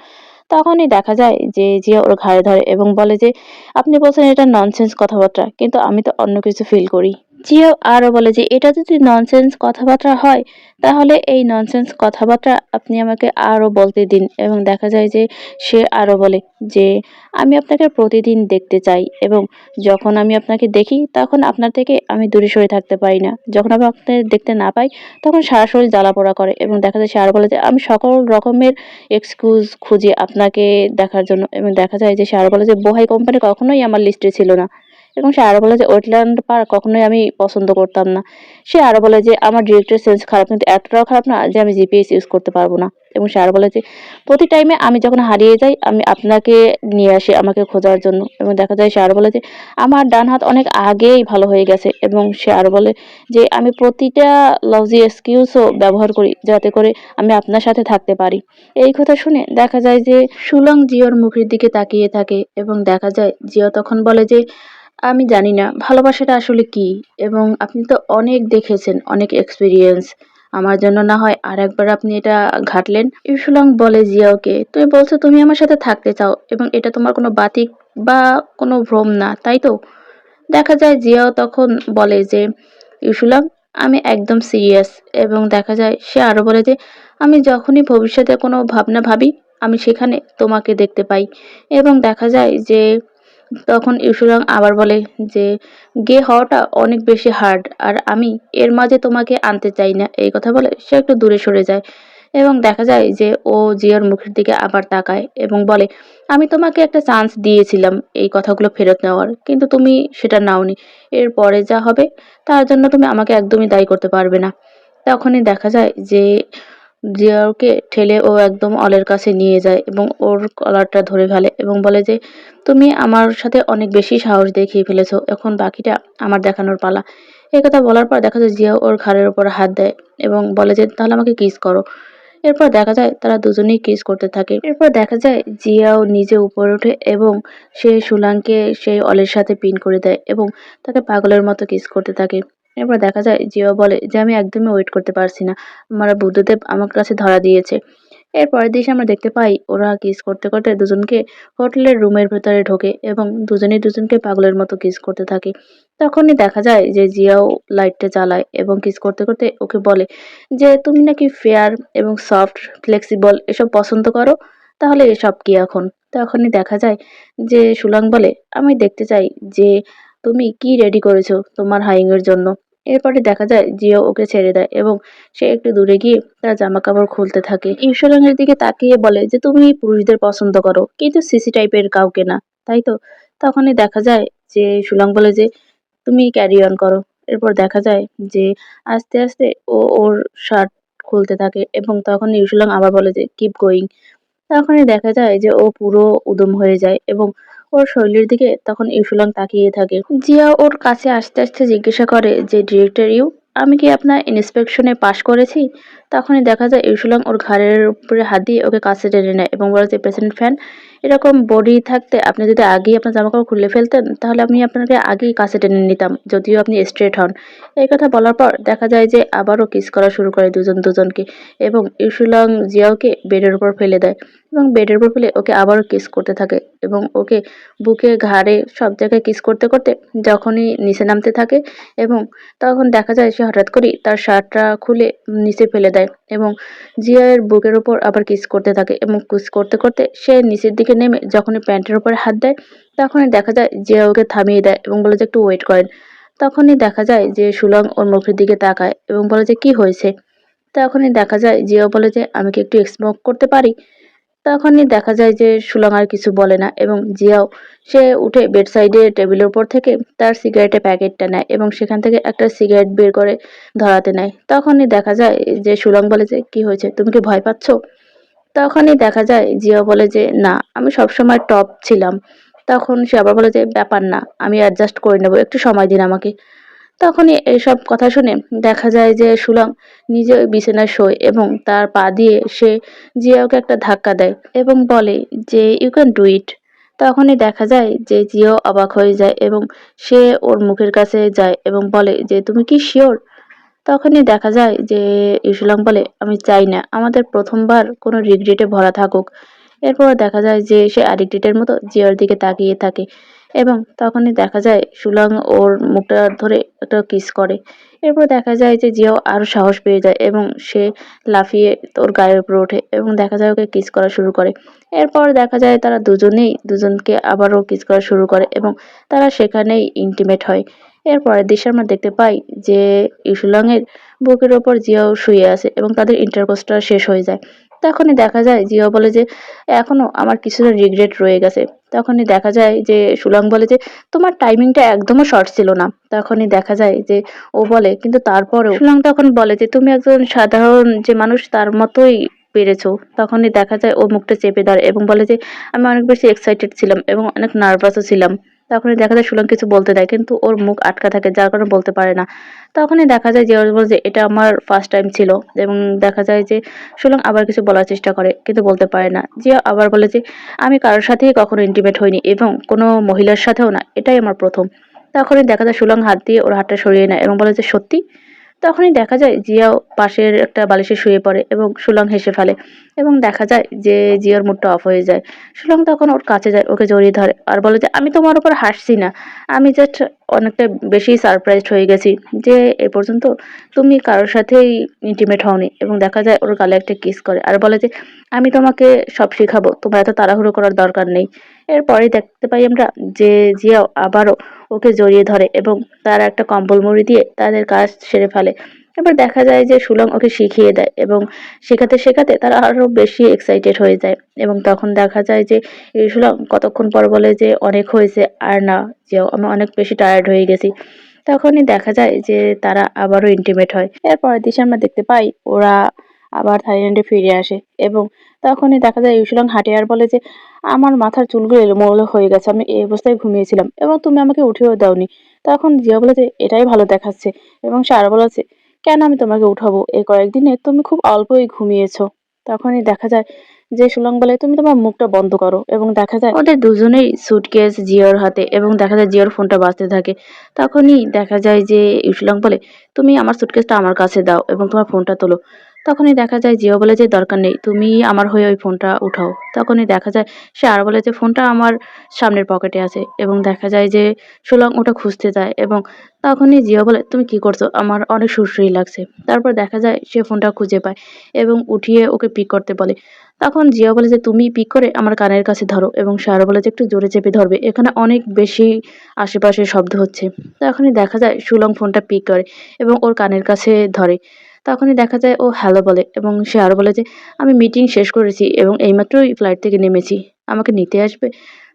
তখনই দেখা যায় যে জিয়া ওর ঘাড়ে ধরে এবং বলে যে, "আপনি বলছেন এটা ননসেন্স কথাবার্তা, কিন্তু আমি তো অন্য কিছু ফিল করি।" জিয়া আরো বলে যে, "এটা যদি ননসেন্স কথাবার্তা হয় তাহলে এই ননসেন্স কথাবার্তা আপনি আমাকে আরো বলতে দিন।" এবং দেখা যায় যে সে আরো বলে যে, "আমি আপনাকে প্রতিদিন দেখতে চাই এবং যখন আমি আপনাকে দেখি তখন আপনার থেকে আমি দূরে সরে থাকতে পারি না। যখন আমি আপনাকে দেখতে না পাই তখন সারা শরীর জ্বালাপোড়া করে।" এবং দেখা যায় সে আরো বলে যে, "আমি সকল রকমের এক্সকিউজ খুঁজি আপনাকে দেখার জন্য।" এবং দেখা যায় যে সে আরো বলে যে, "বোহাই কোম্পানি কখনোই আমার লিস্টে ছিল না।" এবং সে আরো বলে যে, "ওয়েটল্যান্ড পার্ক কখনোই আমি পছন্দ করতাম না।" সে আরো বলে যে, "আমার ডিরেক্টর সেন্স খারাপ, কিন্তু এতটাও খারাপ না যে আমি জিপিএস ইউজ করতে পারবো না।" এবং সে আরো বলে যে, "প্রতি টাইমে আমি যখন হারিয়ে যাই আমি আপনাকে নিয়ে আসি আমাকে খোঁজার জন্য।" এবং দেখা যায় সে আরো বলে যে, "আমার ডান হাত অনেক আগেই ভালো হয়ে গেছে।" এবং সে আরো বলে যে, "আমি প্রতিটা লজি এক্সকিউজও ব্যবহার করি যাতে করে আমি আপনার সাথে থাকতে পারি।" এই কথা শুনে দেখা যায় যে সুলং জিওর মুখের দিকে তাকিয়ে থাকে এবং দেখা যায় জিয়া তখন বলে যে, "আমি জানি না ভালোবাসাটা আসলে কি এবং আপনি তো অনেক দেখেছেন, অনেক এক্সপেরিয়েন্স। আমার জন্য না হয় আরেকবার আপনি এটা ঘাঁটলেন।" ইরশুলং বলে জিয়াওকে, "তুমি বলছো তুমি আমার সাথে থাকতে চাও এবং এটা তোমার কোনো বাতিক বা কোনো ভ্রম না, তাই তো?" দেখা যায় জিয়াও তখন বলে যে, "ইরশুলং, আমি একদম সিরিয়াস।" এবং দেখা যায় সে আরো বলে যে, "আমি যখনই ভবিষ্যতে কোনো ভাবনা ভাবি আমি সেখানে তোমাকে দেখতে পাই।" এবং দেখা যায় যে তখন ইউসুরাং আবার বলে যে, "গে হওয়াটা অনেক বেশি হার্ড আর আমি এর মাঝে তোমাকে আনতে চাই না।" এই কথা বলে সে একটু দূরে সরে যায় এবং দেখা যায় যে ও জিয়ার মুখের দিকে আবার তাকায় এবং বলে, "আমি তোমাকে একটা চান্স দিয়েছিলাম এই কথাগুলো ফেরত নেওয়ার, কিন্তু তুমি সেটা নাওনি। এরপরে যা হবে তার জন্য তুমি আমাকে একদমই দায়ী করতে পারবে না।" তখনই দেখা যায় যে জিয়াকে ঠেলে ও একদম অলের কাছে নিয়ে যায় এবং ওর কলারটা ধরে ফেলে এবং বলে যে, "তুমি আমার সাথে অনেক বেশি সাহস দেখিয়ে ফেলেছো। এখন বাকিটা আমার দেখানোর পালা।" এই কথা বলার পর দেখা যায় জিয়া ওর ঘাড়ের উপর হাত দেয় এবং বলে যে, "তাহলে আমাকে কিস করো।" এরপর দেখা যায় তারা দুজনেই কিস করতে থাকে। এরপর দেখা যায় জিয়াও নিজে উপরে ওঠে এবং সে সুলাংকে সেই অলের সাথে পিন করে দেয় এবং তাকে পাগলের মতো কিস করতে থাকে। এরপর দেখা যায় জিয়া বলে যে, "আমি একদমই ওয়েট করতে পারছি না। আমার বুদ্ধদেব আমার কাছে ধরা দিয়েছে।" এর পরের দৃশ্যে আমরা দেখতে পাই ওরা কিস করতে করতে দুজনকে হোটেলের রুমের ভেতরে ঢোকে এবং দুজনেই দুজনকে পাগলের মতো কিস করতে থাকে। তখনই দেখা যায় যে জিয়াও লাইটটা জ্বালায় এবং কিস করতে করতে ওকে বলে যে তুমি নাকি ফেয়ার এবং সফট ফ্লেক্সিবল এসব পছন্দ করো, তাহলে এসব কি এখন? তখনই দেখা যায় যে সুলাং বলে আমি দেখতে চাই যে তুমি কি রেডি করেছো তোমার হাইং এর জন্য। এরপরে দেখা যায় জিয়াও ওকে ছেড়ে দেয় এবং সে একটু দূরে গিয়ে তার জামাকাপড় খুলতে থাকে। ইউসুলাং এর দিকে তাকিয়ে বলে যে তুমি পুরুষদের পছন্দ করো কিন্তু সিসি টাইপের কাউকে না, তাই তো? তখনই দেখা যায় যে সুলাং বলে যে তুমি ক্যারি অন করো। এরপর দেখা যায় যে আস্তে আস্তে ও ওর শার্ট খুলতে থাকে এবং তখন ইউসুলাং আবার বলে যে কিপ গোয়িং। তখনই দেখা যায় যে ও পুরো উদম হয়ে যায় এবং ওর শরীরের দিকে তখন ইউসুলাং তাকিয়ে থাকে। জিয়া ওর কাছে আস্তে আস্তে জিজ্ঞাসা করে যে ডিরেক্টর ইউ, আমি কি আপনার ইন্সপেকশনে পাশ করেছি? তখনই দেখা যায় ইউসুলাং ওর ঘাড়ের উপরে হাত দিয়ে ওকে কাছে টেনে নেয় এবং বলে যে প্রেসিডেন্ট ফ্যান, এরকম বডি থাকতে আপনি যদি আগেই আপনার জামাকাপড় খুলে ফেলতেন তাহলে আমি আপনাকে আগেই কাছে টেনে নিতাম, যদিও আপনি স্ট্রেট হন। এই কথা বলার পর দেখা যায় যে আবারও কিস করা শুরু করে দুজন দুজনকে এবং ইউসুলাং জিয়াওকে বেডের উপর ফেলে দেয় এবং বেডের উপর ফেলে ওকে আবারও কিস করতে থাকে এবং ওকে বুকে, ঘাড়ে সব জায়গায় কিস করতে করতে যখনই নিচে নামতে থাকে এবং তখন দেখা যায় সে হঠাৎ করেই তার শার্টটা খুলে নিচে ফেলে দেয় এবং জিয়ার বুকের উপর আবার কিস করতে থাকে এবং কিস করতে করতে সে নিচের দিকে নেমে যখনই প্যান্টের উপরে হাত দেয় তখনই দেখা যায় জিয়া ওকে থামিয়ে দেয় এবং বলে যে একটু ওয়েট করেন। তখনই দেখা যায় যে সুলং ওর মুখের দিকে তাকায় এবং বলে যে কি হয়েছে? তখনই দেখা যায় জিয়াও বলে যে আমি কি একটু স্মোক করতে পারি? তখনই দেখা যায় যে সুলং আর কিছু বলে না এবং জিয়াও সে উঠে বেড সাইডে টেবিলের উপর থেকে তার সিগারেটের প্যাকেটটা নেয় এবং সেখান থেকে একটা সিগারেট বের করে ধরাতে নেয়। তখনই দেখা যায় যে সুলং বলে যে কি হয়েছে, তুমি কি ভয় পাচ্ছ? তখনই দেখা যায় জিয়া বলে যে না, আমি সবসময় টপ ছিলাম। তখন সে আবার বলে যে ব্যাপার না, আমি অ্যাডজাস্ট করে নেব, একটু সময় দিন আমাকে। তখনই এইসব কথা শুনে দেখা যায় যে সুলং নিজে ওই বিছানায় শোয় এবং তার পা দিয়ে সে জিয়াওকে একটা ধাক্কা দেয় এবং বলে যে ইউ ক্যান ডু ইট। তখনই দেখা যায় যে জিয়াও অবাক হয়ে যায় এবং সে ওর মুখের কাছে যায় এবং বলে যে তুমি কি শিওর? তখনই দেখা যায় যে ইসলাম বলে আমি চাই না আমাদের প্রথমবার কোনো রিগ্রেটে ভরা থাকুক। এরপর দেখা যায় যে সে অ্যাডিক্টেডের মতো জিয়ার দিকে তাকিয়ে থাকে এবং তখনই দেখা যায় সুলং ওর মুখটা ধরে একটা কিস করে। এরপর দেখা যায় যে জিয়াও আরো সাহস পেয়ে যায় এবং সে লাফিয়ে ওর গায়ের উপরে ওঠে এবং দেখা যায় ওকে কিস করা শুরু করে। এরপর দেখা যায় তারা দুজনেই দুজনকে আবারও কিস করা শুরু করে এবং তারা সেখানেই ইন্টিমেট হয়। এর পরের দৃশ্যে আমরা দেখতে পাই যে ইসুলং এর বুকের ওপর জিয়াও শুয়ে আছে এবং তাদের ইন্টারকোর্সটা শেষ হয়ে যায়। তখনই দেখা যায় জিয়াও বলে যে এখনো আমার কিছুটা রিগ্রেট রয়ে গেছে। তখনই দেখা যায় যে সুলং বলে যে তোমার টাইমিংটা একদমও শর্ট ছিল না। তখনই দেখা যায় যে ও বলে কিন্তু তারপরেও সুলং তখন বলে যে তুমি একজন সাধারণ যে মানুষ তার মতোই পেরেছো। তখনই দেখা যায় ও মুখটা চেপে ধরে এবং বলে যে আমি অনেক বেশি এক্সাইটেড ছিলাম এবং অনেক নার্ভাসও ছিলাম। তখনই দেখা যায় সুলং কিছু বলতে দেয় কিন্তু ওর মুখ আটকা থাকে যার কারণে বলতে পারে না। তখনই দেখা যায় যে ও বলে যে এটা আমার ফার্স্ট টাইম ছিল এবং দেখা যায় যে সুলং আবার কিছু বলার চেষ্টা করে কিন্তু বলতে পারে না। জিয়া আবার বলে যে আমি কারোর সাথেই কখনো ইন্টিমেট হইনি এবং কোনো মহিলার সাথেও না, এটাই আমার প্রথম। তখনই দেখা যায় সুলং হাত দিয়ে ওর হাতটা সরিয়ে নেয় এবং বলে যে সত্যি? তখনই দেখা যায় জিয়াও পাশের একটা বালিশে শুয়ে পড়ে এবং সুলং হেসে ফেলে এবং দেখা যায় যে জিয়ার মুডটা অফ হয়ে যায়। সুলং তখন ওর কাছে যায়, ওকে জড়িয়ে ধরে আর বলে যে আমি তোমার উপর হাসছি না, আমি জাস্ট অনেকটা বেশি সারপ্রাইজড হয়ে গেছি যে এ পর্যন্ত তুমি কারোর সাথেই ইন্টিমেট হওনি এবং দেখা যায় ওর গালে একটা কিস করে আর বলে যে আমি তোমাকে সব শেখাবো, তোমার এত তাড়াহুড়ো করার দরকার নেই। এরপরে দেখতে পাই আমরা যে জিয়াও আবারও ওকে জড়িয়ে ধরে এবং তার একটা কম্বল মুড়ি দিয়ে তাদের কাজ সেরে ফেলে। এবার দেখা যায় যে সুলং ওকে শিখিয়ে দেয় এবং শেখাতে শেখাতে তারা আরো বেশি এক্সাইটেড হয়ে যায় এবং তখন দেখা যায় যে এই সুলং কতক্ষণ পর বলে যে অনেক হয়েছে আর না, যেও আমি অনেক বেশি টায়ার্ড হয়ে গেছি। তখনই দেখা যায় যে তারা আবারও ইন্টিমেট হয়। এরপরের দৃশ্যে আমরা দেখতে পাই ওরা আবার থাইল্যান্ডে ফিরে আসে এবং তখনই দেখা যায় ইউসুলাং হাঁটে আর বলে যে আমার মাথার চুলগুলো এলোমেলো হয়ে গেছে, আমি এই অবস্থায় ঘুমিয়েছিলাম এবং তুমি আমাকে উঠিয়েও দাওনি। তখন জিয়া বলে যে এটাই ভালো দেখাচ্ছে এবং সে আরো বলেছে কেন আমি তোমাকে উঠাবো, এই কয়েকদিনে তুমি খুব অল্পই ঘুমিয়েছো। তখনই দেখা যায় যে সুলং বলে তুমি তোমার মুখটা বন্ধ করো এবং দেখা যায় ওদের দুজনেই সুটকেস জিওর হাতে এবং দেখা যায় জিওর ফোনটা বাজতে থাকে। তখনই দেখা যায় যে ইউসুলং বলে তুমি আমার সুটকেসটা আমার কাছে দাও এবং তোমার ফোনটা তোলো। তখনই দেখা যায় জিও বলে যে, "দরকার নেই। তুমি আমার হয়ে ওই ফোনটা উঠাও।" তখনই দেখা যায় সে আরো বলে যে, "ফোনটা আমার সামনের পকেটে আছে।" এবং দেখা যায় যে সুলং ওটা খুঁজতে যায় এবং তখনই জিও বলে, "তুমি কি করছো? আমার অনেক সুড়সুড়ি লাগছে।" তারপর দেখা যায় সে ফোনটা খুঁজে পায় এবং উঠিয়ে ওকে পিক করতে বলে। তখন জিয়া বলে যে, "তুমি পিক করে আমার কানের কাছে ধরো" এবং সে আরো বলে যে, "একটু জোরে চেপে ধরবে। এখানে অনেক বেশি আশেপাশে শব্দ হচ্ছে।" তখনই দেখা যায় সুলং ফোনটা পিক করে এবং ওর কানের কাছে ধরে। তখনই দেখা যায় ও হ্যালো বলে এবং সে আরো বলে যে, "আমি মিটিং শেষ করেছি এবং এইমাত্রই ফ্লাইট থেকে নেমেছি। আমাকে নিতে আসবে?"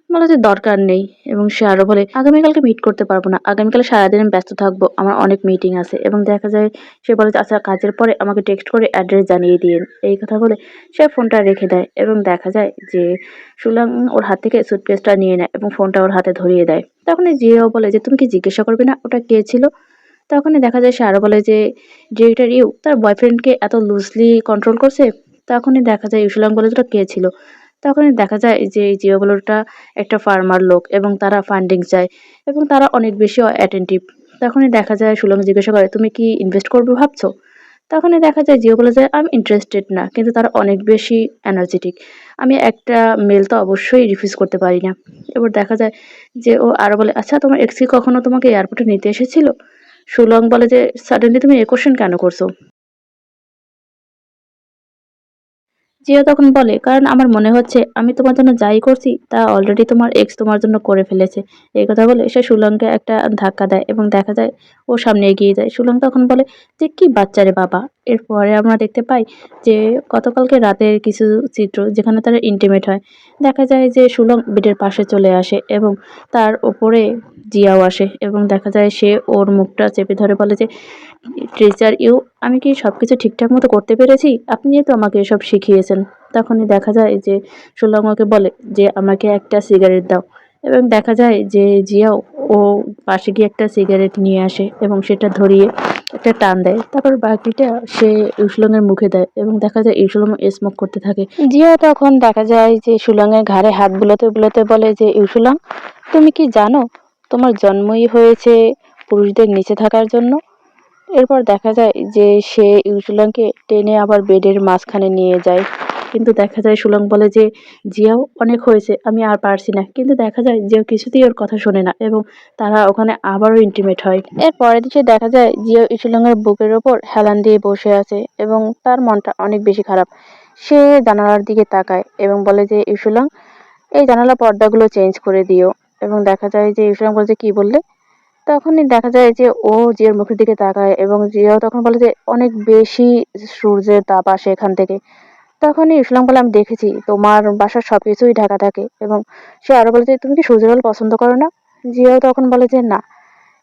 বলে যে, "দরকার নেই" এবং সে আরো বলে, "আগামীকালকে মিট করতে পারব না। আগামীকাল সারাদিন আমি ব্যস্ত থাকবো। আমার অনেক মিটিং আছে" এবং দেখা যায় সে বলে যে, "আচ্ছা কাজের পরে আমাকে টেক্সট করে অ্যাড্রেস জানিয়ে দিয়েন।" এই কথা বলে সে ফোনটা রেখে দেয় এবং দেখা যায় যে সুলাং ওর হাত থেকে সুটকেসটা নিয়ে নেয় এবং ফোনটা ওর হাতে ধরিয়ে দেয়। তখনই জিয়াও বলে যে, "তুমি কি জিজ্ঞাসা করবে না ওটা কে ছিল?" তখনই দেখা যায় সে আরো বলে যে, "ডিরেক্টর ইউ তার বয়ফ্রেন্ডকে এত লুজলি কন্ট্রোল করছে?" তখনই দেখা যায় ইউসুলাং বলে যে, "ওটা কে ছিল?" তখনই দেখা যায় যে জিও বলে ওটা একটা ফার্মার লোক এবং তারা ফান্ডিং চায় এবং তারা অনেক বেশি অ্যাটেনটিভ। তখনই দেখা যায় সুলং জিজ্ঞাসা করে, "তুমি কি ইনভেস্ট করবে ভাবছো?" তখনই দেখা যায় জিও বলে যে, "আমি ইন্টারেস্টেড না। কিন্তু তারা অনেক বেশি এনার্জেটিক। আমি একটা মেল তো অবশ্যই রিফিউজ করতে পারি না।" এবার দেখা যায় যে ও আরো বলে, "আচ্ছা তোমার এক্স কি কখনো তোমাকে এয়ারপোর্টে নিতে এসেছিল?" সুলং বলে যে, "সাডেনলি তুমি এ কোয়েশ্চেন কেন করছো?" জিয়া তখন বলে, "কারণ আমার মনে হচ্ছে আমি তোমার জন্য যাই করছি তা অলরেডি তোমার এক্স তোমার জন্য করে ফেলেছে।" এই কথা বলে সে সুলংকে একটা ধাক্কা দেয় এবং দেখা যায় ও সামনে এগিয়ে যায়। সুলং তখন বলে যে, "কি বাচ্চা রে বাবা!" এরপরে আমরা দেখতে পাই যে গতকালকে রাতের কিছু চিত্র যেখানে তারা ইন্টিমেট হয়। দেখা যায় যে সুলং বেডের পাশে চলে আসে এবং তার উপরে জিয়াও আসে এবং দেখা যায় সে ওর মুখটা চেপে ধরে বলে যে, "টিচার ইউ, আমি কি সবকিছু ঠিকঠাক মতো করতে পেরেছি? আপনি যেহেতু আমাকে এসব শিখিয়েছেন।" তখনই দেখা যায় যে সুলং ওকে বলে যে, "আমাকে একটা সিগারেট দাও" এবং দেখা যায় যে জিয়াও ও পাশে গিয়ে একটা সিগারেট নিয়ে আসে এবং সেটা ধরিয়ে একটা টান দেয়। তারপর বাকিটা সে ইউসুলং এর মুখে দেয় এবং দেখা যায় ইউসুলং স্মোক করতে থাকে। জিয়াও তখন দেখা যায় যে সুলং এর ঘাড়ে হাত বুলাতে, বুলাতে বলে যে, "ইউসুলং, তুমি কি জানো তোমার জন্মই হয়েছে পুরুষদের নিচে থাকার জন্য?" এরপর দেখা যায় যে সে ইউসুলাংকে টেনে আবার বেডের মাঝখানে নিয়ে যায়। কিন্তু দেখা যায় সুলং বলে যে, "জিয়াও অনেক হয়েছে, আমি আর পারছি না।" কিন্তু দেখা যায় জিয়াও কিছুতেই ওর কথা শোনে না এবং তারা ওখানে আবারও ইন্টিমেট হয়। এর পরের দৃশ্যে দেখা যায় জিয়াও ইসুলংয়ের বুকের ওপর হেলান দিয়ে বসে আছে এবং তার মনটা অনেক বেশি খারাপ। সে জানালার দিকে তাকায় এবং বলে যে, "ইসুলং, এই জানালা পর্দাগুলো চেঞ্জ করে দিও।" এবং দেখা যায় যে ইসুলং বলে যে, "কি বললে?" তখনই দেখা যায় যে ও জিয়ার মুখের দিকে তাকায় এবং জিয়াও তখন বলে যে, "অনেক বেশি সূর্যের তাপ আসে এখান থেকে।" তখনই ইসলাম বলে, "আমি দেখেছি তোমার বাসার সবকিছুই ঢাকা থাকে।" এবং সে আরো বলে যে, "তুমি কি সূর্যের আলো পছন্দ করো না?" জিয়াও তখন বলে যে, "না।"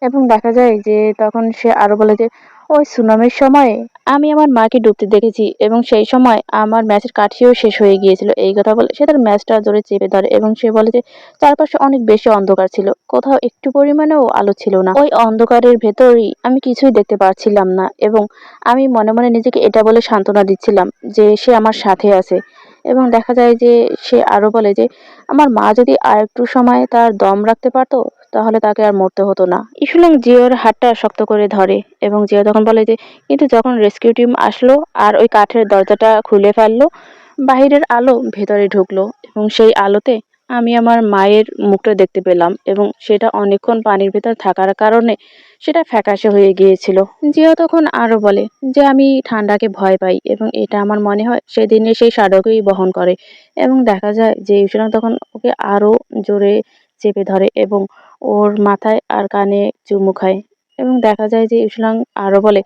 এবং দেখা যায় যে তখন সে আরো বলে যে, "ওই সুনামির সময়ে আমি আমার মাকে ডুবতে দেখেছি এবং সেই সময় আমার ম্যাচের কাঠিও শেষ হয়ে গিয়েছিল।" এই কথা বলে সে তার ম্যাচটা জোরে চেপে ধরে এবং সে বলে যে চারপাশে অনেক বেশি অন্ধকার ছিল। কোথাও একটু পরিমাণেও আলো ছিল না। ওই অন্ধকারের ভেতরই আমি কিছুই দেখতে পারছিলাম না এবং আমি মনে, মনে নিজেকে এটা বলে সান্ত্বনা দিচ্ছিলাম যে সে আমার সাথে আছে। এবং দেখা যায় যে সে আরো বলে যে, "আমার মা যদি আরেকটু সময় তার দম রাখতে পারতো তাহলে তাকে আর মরতে হতো না।" ইসুলং জিওর হাতটা শক্ত করে ধরে এবং জিও তখন বলে যে, "কিন্তু যখন রেস্কিউ টিম আসলো আর ওই কাঠের দরজাটা খুলে ফেললো, বাহিরের আলো ভেতরে ঢুকলো এবং সেই আলোতে আমি আমার মায়ের মুখটা দেখতে পেলাম এবং সেটা অনেকক্ষণ পানির ভেতর থাকার কারণে সেটা ফ্যাকাশে হয়ে গিয়েছিল।" জিও তখন আরো বলে যে, "আমি ঠান্ডাকে ভয় পাই এবং এটা আমার মনে হয় সেদিনের সেই শাডোকেই বহন করে।" এবং দেখা যায় যে ইউসুলাং তখন ওকে আরো জোরে চেপে ধরে এবং ওর মাথায় আর কানে চুমু খায় এবং দেখা যায় যে ইসলাম আরো বলে,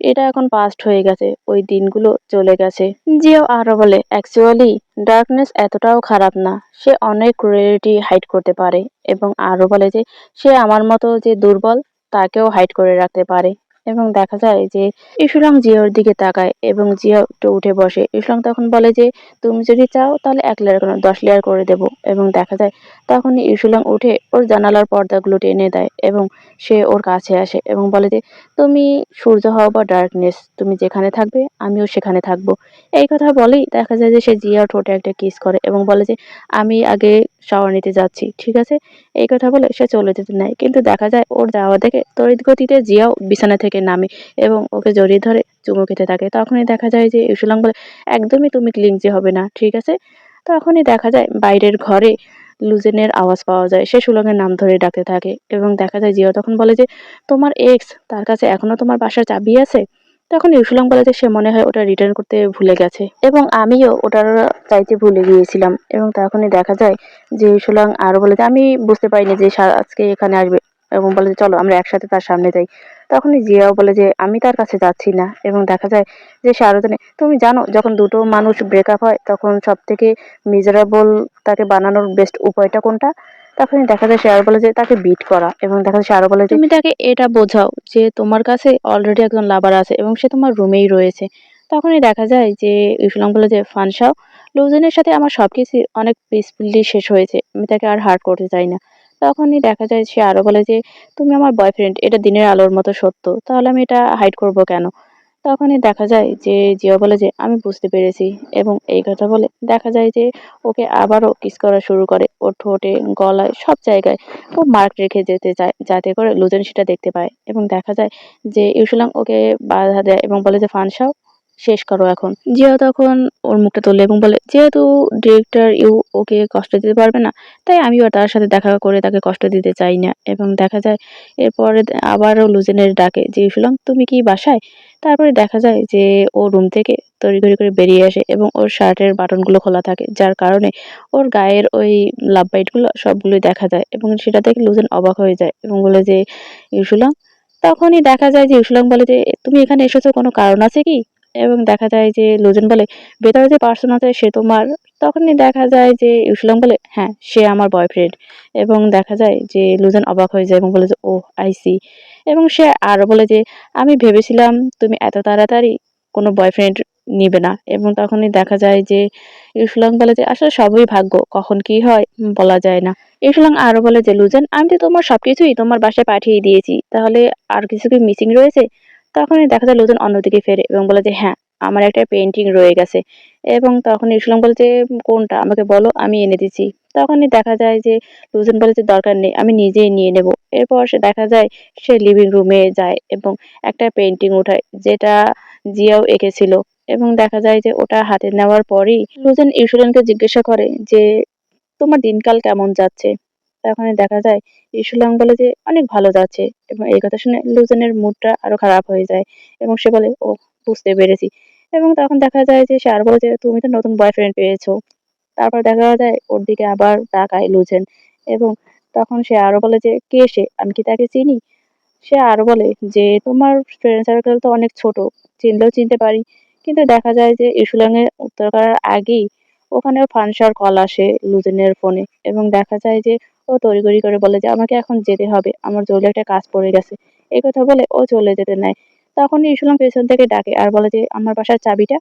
"এটা এখন পাস্ট হয়ে গেছে, ওই দিনগুলো চলে গেছে।" জিও আরো বলে, "অ্যাকচুয়ালি ডার্কনেস এতটাও খারাপ না, সে অনেক ক্রুয়েলিটি হাইড করতে পারে" এবং আরো বলে যে সে আমার মতো যে দুর্বল তাকেও হাইড করে রাখতে পারে। এবং দেখা যায় যে ইসুলাং জিওর দিকে তাকায় এবং জিও একটু উঠে বসে। ইসলাম তখন বলে যে, "তুমি যদি চাও তাহলে 1 লেয়ার কেন 10 লেয়ার করে দেবো" এবং দেখা যায় তখনই ইসুলাং উঠে ওর জানালার পর্দাগুলো টেনে দেয় এবং সে ওর কাছে আসে এবং বলে যে, "তুমি সূর্য হও বা ডার্কনেস, তুমি যেখানে থাকবে আমিও সেখানে থাকবো।" এই কথা বলেই দেখা যায় যে সে জিয়ার ঠোঁটে একটা কিস করে এবং বলে যে, "আমি আগে শাওয়ার নিতে যাচ্ছি, ঠিক আছে? এই কথা বলে সে চলে যেতে নেয়, কিন্তু দেখা যায় ওর যাওয়া দেখে তড়িৎ গতিতে জিয়াও বিছানা থেকে নামে এবং ওকে জড়িয়ে ধরে চুমু খেতে থাকে। তখনই দেখা যায় যে ইউসুলাং বলে, একদমই তুমি ক্লিংজি হবে না, ঠিক আছে? তখনই দেখা যায় বাইরের ঘরে লুজেনের আওয়াজ পাওয়া যায়, সে সুলংয়ের নাম ধরে ডাকতে থাকে এবং দেখা যায় জিয়াও তখন বলে যে, তোমার এক্স, তার কাছে এখনো তোমার বাসার চাবি আছে? তখন ইউসুলাং বলে যে সে মনে হয় ওটা রিটার্ন করতে ভুলে গেছে এবং আমিও ওটার চাইতে ভুলে গিয়েছিলাম। এবং তখনই দেখা যায় যে ইউসুলাং আরো বলে যে, আমি বুঝতে পারিনি যে আজকে এখানে আসবে, এবং বলে যে চলো আমরা একসাথে তার সামনে যাই। তখনই জিয়াও বলে যে আমি তার কাছে যাচ্ছি না, এবং দেখা যায় যে সে আরো জানে, তুমি জানো যখন দুটো মানুষ ব্রেকআপ হয় তখন সব থেকে মিজারেবল তাকে বানানোর বেস্ট উপায়টা কোনটা? তখনই দেখা যায় সে আরো বলে যে তাকে বিট করা, এবং দেখা যায় সে আরো বলে যে তুমি তাকে এটা বোঝাও যে তোমার কাছে অলরেডি একজন লাভার আছে এবং সে তোমার রুমেই রয়েছে। তখনই দেখা যায় যে ইউসুলাং বলে যে, ফানসাও, লুজেনের সাথে আমার সবকিছু অনেক পিসফুলি শেষ হয়েছে, আমি তাকে আর হার্ট করতে চাই না। তখনই দেখা যায় সে আরো বলে যে, তুমি আমার বয়ফ্রেন্ড, এটা দিনের আলোর মতো সত্য, তাহলে আমি এটা হাইড করব কেন? তখনই দেখা যায় যে জিয়া বলে যে আমি বুঝতে পেরেছি, এবং এই কথা বলে দেখা যায় যে ওকে আবারও কিস করা শুরু করে, ওর ঠোঁটে, গলায়, সব জায়গায় ও মার্ক রেখে যেতে চায় যাতে করে লুজেন সেটা দেখতে পায়। এবং দেখা যায় যে ইউসুলাং ওকে বাধা দেয় এবং বলে যে, ফানসাও, শেষ করো এখন। জিয়া তখন ওর মুখটা তোলে এবং বলে, যেহেতু ডিরেক্টর ইউ ওকে কষ্ট দিতে পারবে না, তাই আমিও তার সাথে দেখা করে তাকে কষ্ট দিতে চাই না। এবং দেখা যায় এরপরে আবারও লুজেনের ডাকে যে, ইউসুলাং তুমি কি বাসায়? তারপরে দেখা যায় যে ও রুম থেকে তড়িঘড়ি করে বেরিয়ে আসে এবং ওর শার্টের বাটনগুলো খোলা থাকে, যার কারণে ওর গায়ের ওই লাভ বাইটগুলো সবগুলোই দেখা যায়, এবং সেটা দেখে লুজেন অবাক হয়ে যায় এবং বলে যে, ইউসুলাং। তখনই দেখা যায় যে ইউসুলাং বলে যে, তুমি এখানে এসেছো কোনো কারণ আছে কি? এবং দেখা যায় যে লুজেন বলে, ভেতরে যে পার্সন আছে সে তোমার? তখনই দেখা যায় যে ইউসুলাং বলে, হ্যাঁ, সে আমার বয়ফ্রেন্ড। এবং দেখা যায় যে লুজেন অবাক হয়ে যায় এবং বলে যে, ওহ, আই সি। এবং সে আরো বলে যে, আমি ভেবেছিলাম তুমি এত তাড়াতাড়ি কোনো বয়ফ্রেন্ড নিবে না। এবং তখনই দেখা যায় যে ইউসুলাং বলে যে, আসলে সবই ভাগ্য, কখন কি হয় বলা যায় না। ইউসুলাং আরো বলে যে, লুজেন, আমি তো তোমার সবকিছুই তোমার বাসায় পাঠিয়ে দিয়েছি, তাহলে আর কিছু কি মিসিং রয়েছে? তখনই দেখা যায় লুজেন অন্যদিকে ফেরে এবং বলে যে, হ্যাঁ, আমার একটা পেইন্টিং রয়ে গেছে। এবং তখন ইউসুলাং বলে যে, কোনটা, আমাকে বলো, আমি এনে দিচ্ছি। তখনই দেখা যায় যে লুজেন বলে যে, দরকার নেই, আমি নিজেই নিয়ে নেব। এরপর সে দেখা যায় সে লিভিং রুমে যায় এবং একটা পেইন্টিং উঠায়, যেটা জিয়াও এঁকেছিল। এবং দেখা যায় যে ওটা হাতে নেওয়ার পরেই লুজেন ইউসুলানকে জিজ্ঞাসা করে যে, তোমার দিনকাল কেমন যাচ্ছে? তখনই দেখা যায় ইসুলাম বলে যে, অনেক ভালো যাচ্ছে। এবং এই কথা শুনে লুজেনের মুডটা আরো খারাপ হয়ে যায় এবং সে বলে, ও, বুঝতে পেরেছি। এবং তখন দেখা যায় যে সে আর বলে যে, তুমি তো নতুন বয়ফ্রেন্ড পেয়েছো। তারপর দেখা যায় ওর দিকে আবার তাকায় লুজেন, এবং তখন সে আরো বলে যে, কে সে, আমি কি তাকে চিনি? সে আরো বলে যে, তোমার ফ্রেন্ড সার্কেল তো অনেক ছোট, চিনলেও চিনতে পারি। কিন্তু দেখা যায় যে ইসুলাং এর উত্তর করার আগেই ওখানেও ফানসার কল আসে লুজেনের ফোনে, এবং দেখা যায় যে ও তড়িঘড়ি করে বলে যে, আমাকে এখন যেতে হবে, আমার জরুরি একটা কাজ পড়ে গেছে। এই কথা বলে ও চলে যেতে নেয়। তখনই ইসুলাং পেছন থেকে ডাকে আর বলে যে, আমার বাসার চাবিটা।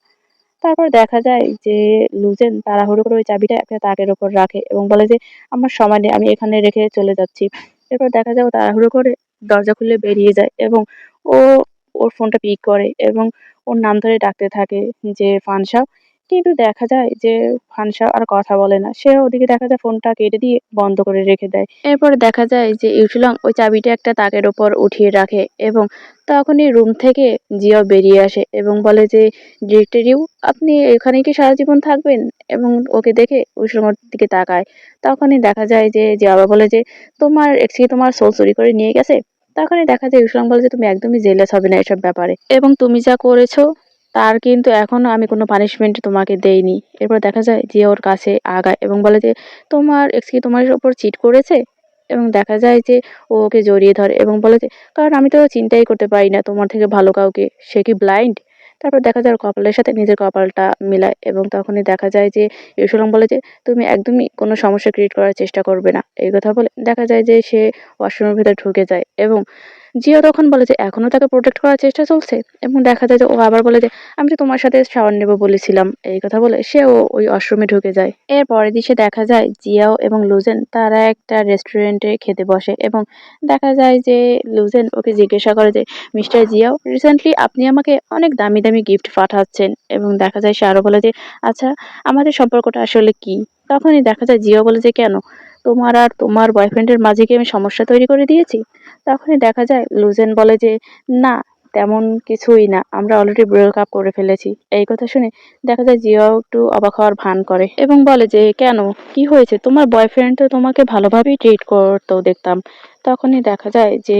তারপর দেখা যায় যে লুজেন তাড়াহুড়ো করে ওই চাবিটা একটা তাকের উপর রাখে এবং বলে যে, আমার সময় নেই, আমি এখানে রেখে চলে যাচ্ছি। এরপর দেখা যায় ও তাড়াহুড়ো করে দরজা খুলে বেরিয়ে যায়, এবং ও ওর ফোনটা পিক করে এবং ওর নাম ধরে ডাকতে থাকে যে, ফানশা। কিন্তু দেখা যায় যে ফানশা আর কথা বলে না, সে ওদিকে দেখা যায় ফোনটা কেটে দিয়ে বন্ধ করে রেখে দেয়। এরপরে দেখা যায় যে ইউসুলাং ওই চাবিটা একটা তাকের ওপর উঠিয়ে রাখে, এবং তখনই রুম থেকে জিয়াও বেরিয়ে আসে এবং বলে যে, ডিরেক্টর ইউ, আপনি এখানে কি সারা জীবন থাকবেন? এবং ওকে দেখে উষার দিকে তাকায়। তখনই দেখা যায় যে জিয়াবা বলে যে, তোমার এক্স কি তোমার সোল চুরি করে নিয়ে গেছে? তখনই দেখা যায় উষাং বলে যে, তুমি একদমই জেলাস হবে না এসব ব্যাপারে, এবং তুমি যা করেছো তার কিন্তু এখনো আমি কোনো পানিশমেন্ট তোমাকে দেইনি। এরপর দেখা যায় জিয়া ওর কাছে আগায় এবং বলে যে, তোমার এক্স কি তোমার উপর চিট করেছে? এবং দেখা যায় যে ও ওকে জড়িয়ে ধরে এবং বলে যে, কারণ আমি তো চিন্তাই করতে পারি না তোমার থেকে ভালো কাউকে, সে কি ব্লাইন্ড? তারপর দেখা যায় ওর কপালের সাথে নিজের কপালটা মিলায়, এবং তখনই দেখা যায় যে ইরসলং বলে যে, তুমি একদমই কোনো সমস্যা ক্রিয়েট করার চেষ্টা করবে না। এই কথা বলে দেখা যায় যে সে ওয়াশরুমের ভেতর ঢুকে যায়, এবং জিও তখন বলে যে এখনো তাকে প্রোটেক্ট করার চেষ্টা চলছে, এবং দেখা যায় যে ও আবার বলে যে, আমি তো তোমার সাথে শাওয়ার নেবো বলেছিলাম। এই কথা বলে সেও ওই ওয়াশরুমে ঢুকে যায়। এর পরের দিকে দেখা যায় জিয়াও এবং লুজেন তারা একটা রেস্টুরেন্টে খেতে বসে, এবং দেখা যায় যে লুজেন ওকে জিজ্ঞাসা করে যে, মিস্টার জিয়াও, রিসেন্টলি আপনি আমাকে অনেক দামি দামি গিফট পাঠাচ্ছেন। এবং দেখা যায় সে আরো বলে যে, আচ্ছা, আমাদের সম্পর্কটা আসলে কি? তখনই দেখা যায় জিয়া বলে যে, "কেন? তোমার আর তোমার বয়ফ্রেন্ডের মাঝে কি আমি সমস্যা তৈরি করে দিয়েছি?" তখনই দেখা যায় লুজেন বলে যে, "না, তেমন কিছুই না। আমরা অলরেডি ব্রেকআপ করে ফেলেছি।" এই কথা শুনে দেখা যায় জিয়াও একটু অবাক হওয়ার ভান করে এবং বলে যে, "কেন? কি হয়েছে? তোমার বয়ফ্রেন্ড তো তোমাকে ভালোভাবেই ট্রিট করতো দেখতাম।" তখনই দেখা যায় যে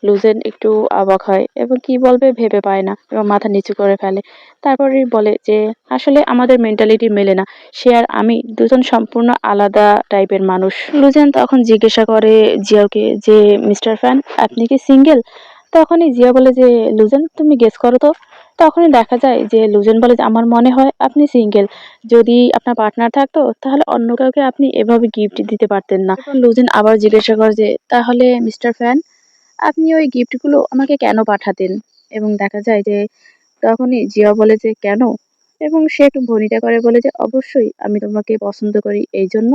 লুজেন একটু অবাক হয় এবং কি বলবে ভেবে পায় না এবং মাথা নিচু করে ফেলে। তারপরেই বলে যে, "আসলে আমাদের মেন্টালিটি মেলে না। সে আর আমি দুজন সম্পূর্ণ আলাদা টাইপের মানুষ।" লুজেন তখন জিজ্ঞাসা করে জিয়াকে যে, "মিস্টার ফ্যান, আপনি কি সিঙ্গেল?" তখনই জিয়া বলে যে, "লুজেন, তুমি গেস করো তো?" তখনই দেখা যায় যে লুজেন বলে যে, "আমার মনে হয় আপনি সিঙ্গেল। যদি আপনার পার্টনার থাকতো তাহলে অন্য কাউকে আপনি এভাবে গিফট দিতে পারতেন না।" এরপর লুজেন আবার জিজ্ঞাসা করে যে, "তাহলে মিস্টার ফ্যান, আপনি ওই গিফটগুলো আমাকে কেন পাঠাতেন?" এবং দেখা যায় যে তখনই জিয়া বলে যে, "কেন?" এবং সে একটু ভনিতা করে বলে যে, "অবশ্যই আমি তোমাকে পছন্দ করি এইজন্য।"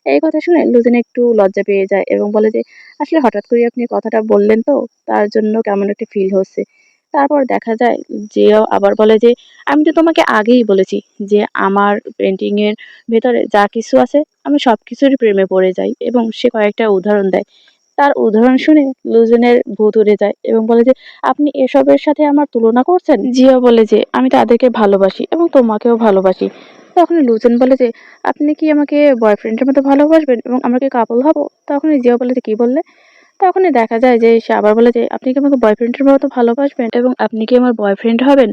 এই কথা শুনে লুজেন একটু লজ্জা পেয়ে যায় এবং বলে যে, "আসলে হঠাৎ করে আপনি কথাটা বললেন তো, তার জন্য কেমন একটা ফিল হচ্ছে।" তারপর দেখা যায় জিয়াও আবার বলে যে, "আমি তো তোমাকে আগেই বলেছি যে আমার পেইন্টিং এর ভেতরে যা কিছু আছে আমি সবকিছুরই প্রেমে পড়ে যাই।" এবং সে কয়েকটা উদাহরণ দেয়। তার উদাহরণ শুনে লুজেনের ভূত উড়ে যায় এবং বলে যে, "আপনি এসবের সাথে আমার তুলনা করছেন?" জিয়া বলে যে, "আমি তাদেরকে ভালোবাসি এবং তোমাকেও ভালোবাসি।" তখন লুজেন বলে যে, "আপনি কি আমাকে বয়ফ্রেন্ডের মতো ভালোবাসবেন এবং আমরা কি কাপল হব?" তখনই জিয়া বলে যে, "কি বললে?" তখনই দেখা যায় যে সে আবার বলে যে, "আপনি কি আমাকে বয়ফ্রেন্ডের মতো ভালোবাসবেন এবং আপনি কি আমার বয়ফ্রেন্ড হবেন?"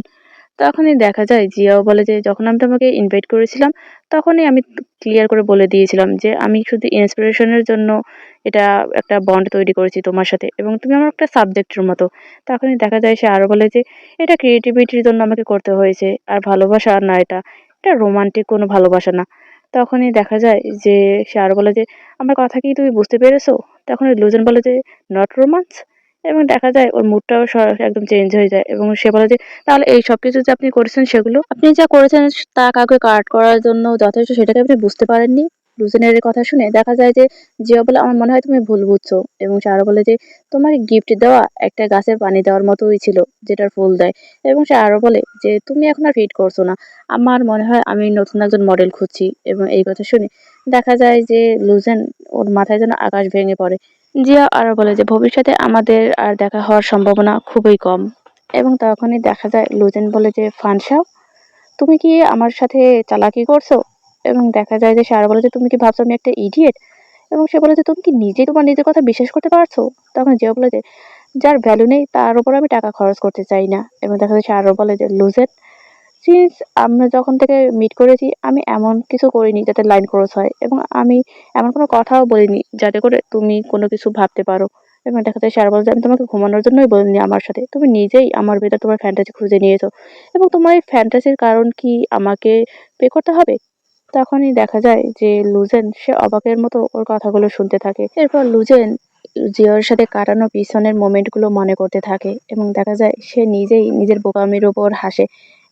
তখনই দেখা যায় জিয়াও বলে যে, "যখন আমি তোমাকে ইনভাইট করেছিলাম, তখনই আমি ক্লিয়ার করে বলে দিয়েছিলাম যে, আমি শুধু ইন্সপিরেশন এর জন্য এটা একটা বন্ড তৈরি করেছি তোমার সাথে এবং তুমি আমার একটা সাবজেক্টের মতো।" তখনই দেখা যায় সে আরো বলে যে, "এটা ক্রিয়েটিভিটির জন্য আমাকে করতে হয়েছে। আর ভালোবাসা না এটা। এটা রোমান্টিক কোনো ভালোবাসা না।" তখনই দেখা যায় যে সে আরো বলে যে, "আমার কথা কি তুমি বুঝতে পেরেছো?" তখনই লুজেন বলে যে, "নট রোমান্স?" এবং দেখা যায় ওর মুডটাও একদম চেঞ্জ হয়ে যায় এবং সে বলে যে, "তাহলে এই সবকিছু যে আপনি করেছেন সেগুলো? আপনি যা করেছেন তা কাউকে কার্ড করার জন্য যথেষ্ট সেটাকে আপনি বুঝতে পারেননি?" লুজেনের এই কথা শুনে দেখা যায় যে জিয়া বলে, "আমার মনে হয় তুমি ভুল বুঝছো।" এবং সে আরো বলে যে, "তোমাকে গিফট দেওয়া একটা গাছে পানি দেওয়ার মতোই ছিল যেটার ফুল দেয়।" এবং সে আরো বলে যে, "তুমি এখন আর ফিট করছো না। আমার মনে হয় আমি নতুন একজন মডেল খুঁজছি।" এবং এই কথা শুনে দেখা যায় যে লুজেন ওর মাথায় যেন আকাশ ভেঙে পড়ে। জিয়া আরো বলে যে, "ভবিষ্যতে আমাদের আর দেখা হওয়ার সম্ভাবনা খুবই কম।" এবং তখনই দেখা যায় লুজেন বলে যে, "ফানসা, তুমি কি আমার সাথে চালাকি করছো?" এবং দেখা যায় যে সে আরো বলে যে, "তুমি কি ভাবছো আমি একটা ইডিয়েট?" এবং সে বলে যে, "তুমি কি নিজেই তোমার নিজের কথা বিশ্বাস করতে পারছো?" তখন জিয়া বলে যে, "যার ভ্যালু নেই তার উপর আমি টাকা খরচ করতে চাই না।" এবং দেখা যায় সে আরো বলে যে, "লুজেন, সিন্স আমরা যখন থেকে মিট করেছি আমি এমন কিছু করিনি যাতে লাইন ক্রস হয় এবং আমি এমন কোনো কথাও বলিনি যাতে করে তুমি কোনো কিছু ভাবতে পারো।" এবং দেখা যায় সে আরো বলে যে, "আমি তোমাকে ঘুমানোর জন্যই বলিনি আমার সাথে। তুমি নিজেই আমার ভেতর তোমার ফ্যান্টাসি খুঁজে নিয়েছো এবং তোমার এই ফ্যান্টাসির কারণ কি আমাকে পে করতে হবে?" তখনই দেখা যায় যে লুজেন সে অবাকের মতো ওর কথাগুলো শুনতে থাকে। এরপর লুজেন জিওর সাথে কাটানো পিছনের মোমেন্টগুলো মনে করতে থাকে এবং দেখা যায় সে নিজেই নিজের বোকামির উপর হাসে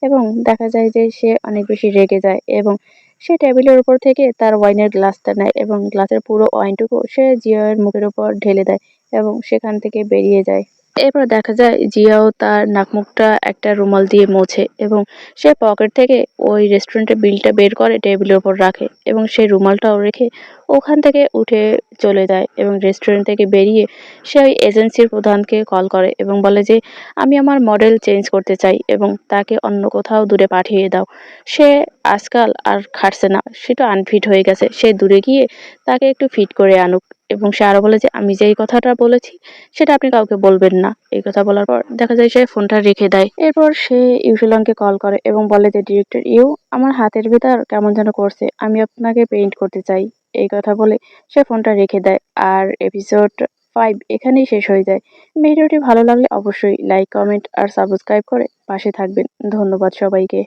এবং দেখা যায় যে সে অনেক বেশি রেগে যায় এবং সে টেবিলের উপর থেকে তার ওয়াইনের গ্লাসটা নেয় এবং গ্লাসের পুরো ওয়াইনটুকু সে জিওর মুখের উপর ঢেলে দেয় এবং সেখান থেকে বেরিয়ে যায়। এরপর দেখা যায় জিয়াও তার নাকমুখটা একটা রুমাল দিয়ে মোছে এবং সে পকেট থেকে ওই রেস্টুরেন্টের বিলটা বের করে টেবিলের উপর রাখে এবং সেই রুমালটাও রেখে ওখান থেকে উঠে চলে যায় এবং রেস্টুরেন্ট থেকে বেরিয়ে সে ওই এজেন্সির প্রধানকে কল করে এবং বলে যে, "আমি আমার মডেল চেঞ্জ করতে চাই এবং তাকে অন্য কোথাও দূরে পাঠিয়ে দাও। সে আজকাল আর খাটছে না, সে তো আনফিট হয়ে গেছে। সে দূরে গিয়ে তাকে একটু ফিট করে আনুক।" এবং সে আরো বলে যে, "আমি যেই কথাটা বলেছি সেটা আপনি কাউকে বলবেন না।" এই কথা বলার পর দেখা যায় সে ফোনটা রেখে দেয়। এরপর সে ইউসুলনকে কল করে এবং বলে যে, "ডিরেক্টর ইউ, আমার হাতের ভেতর কেমন যেন করছে। আমি আপনাকে পেইন্ট করতে চাই।" এই কথা বলে সে ফোনটা রেখে দেয়। আর এপিসোড 5 এখানেই শেষ হয়ে যায়। ভিডিওটি ভালো লাগলে অবশ্যই লাইক, কমেন্ট আর সাবস্ক্রাইব করে পাশে থাকবেন। ধন্যবাদ সবাইকে।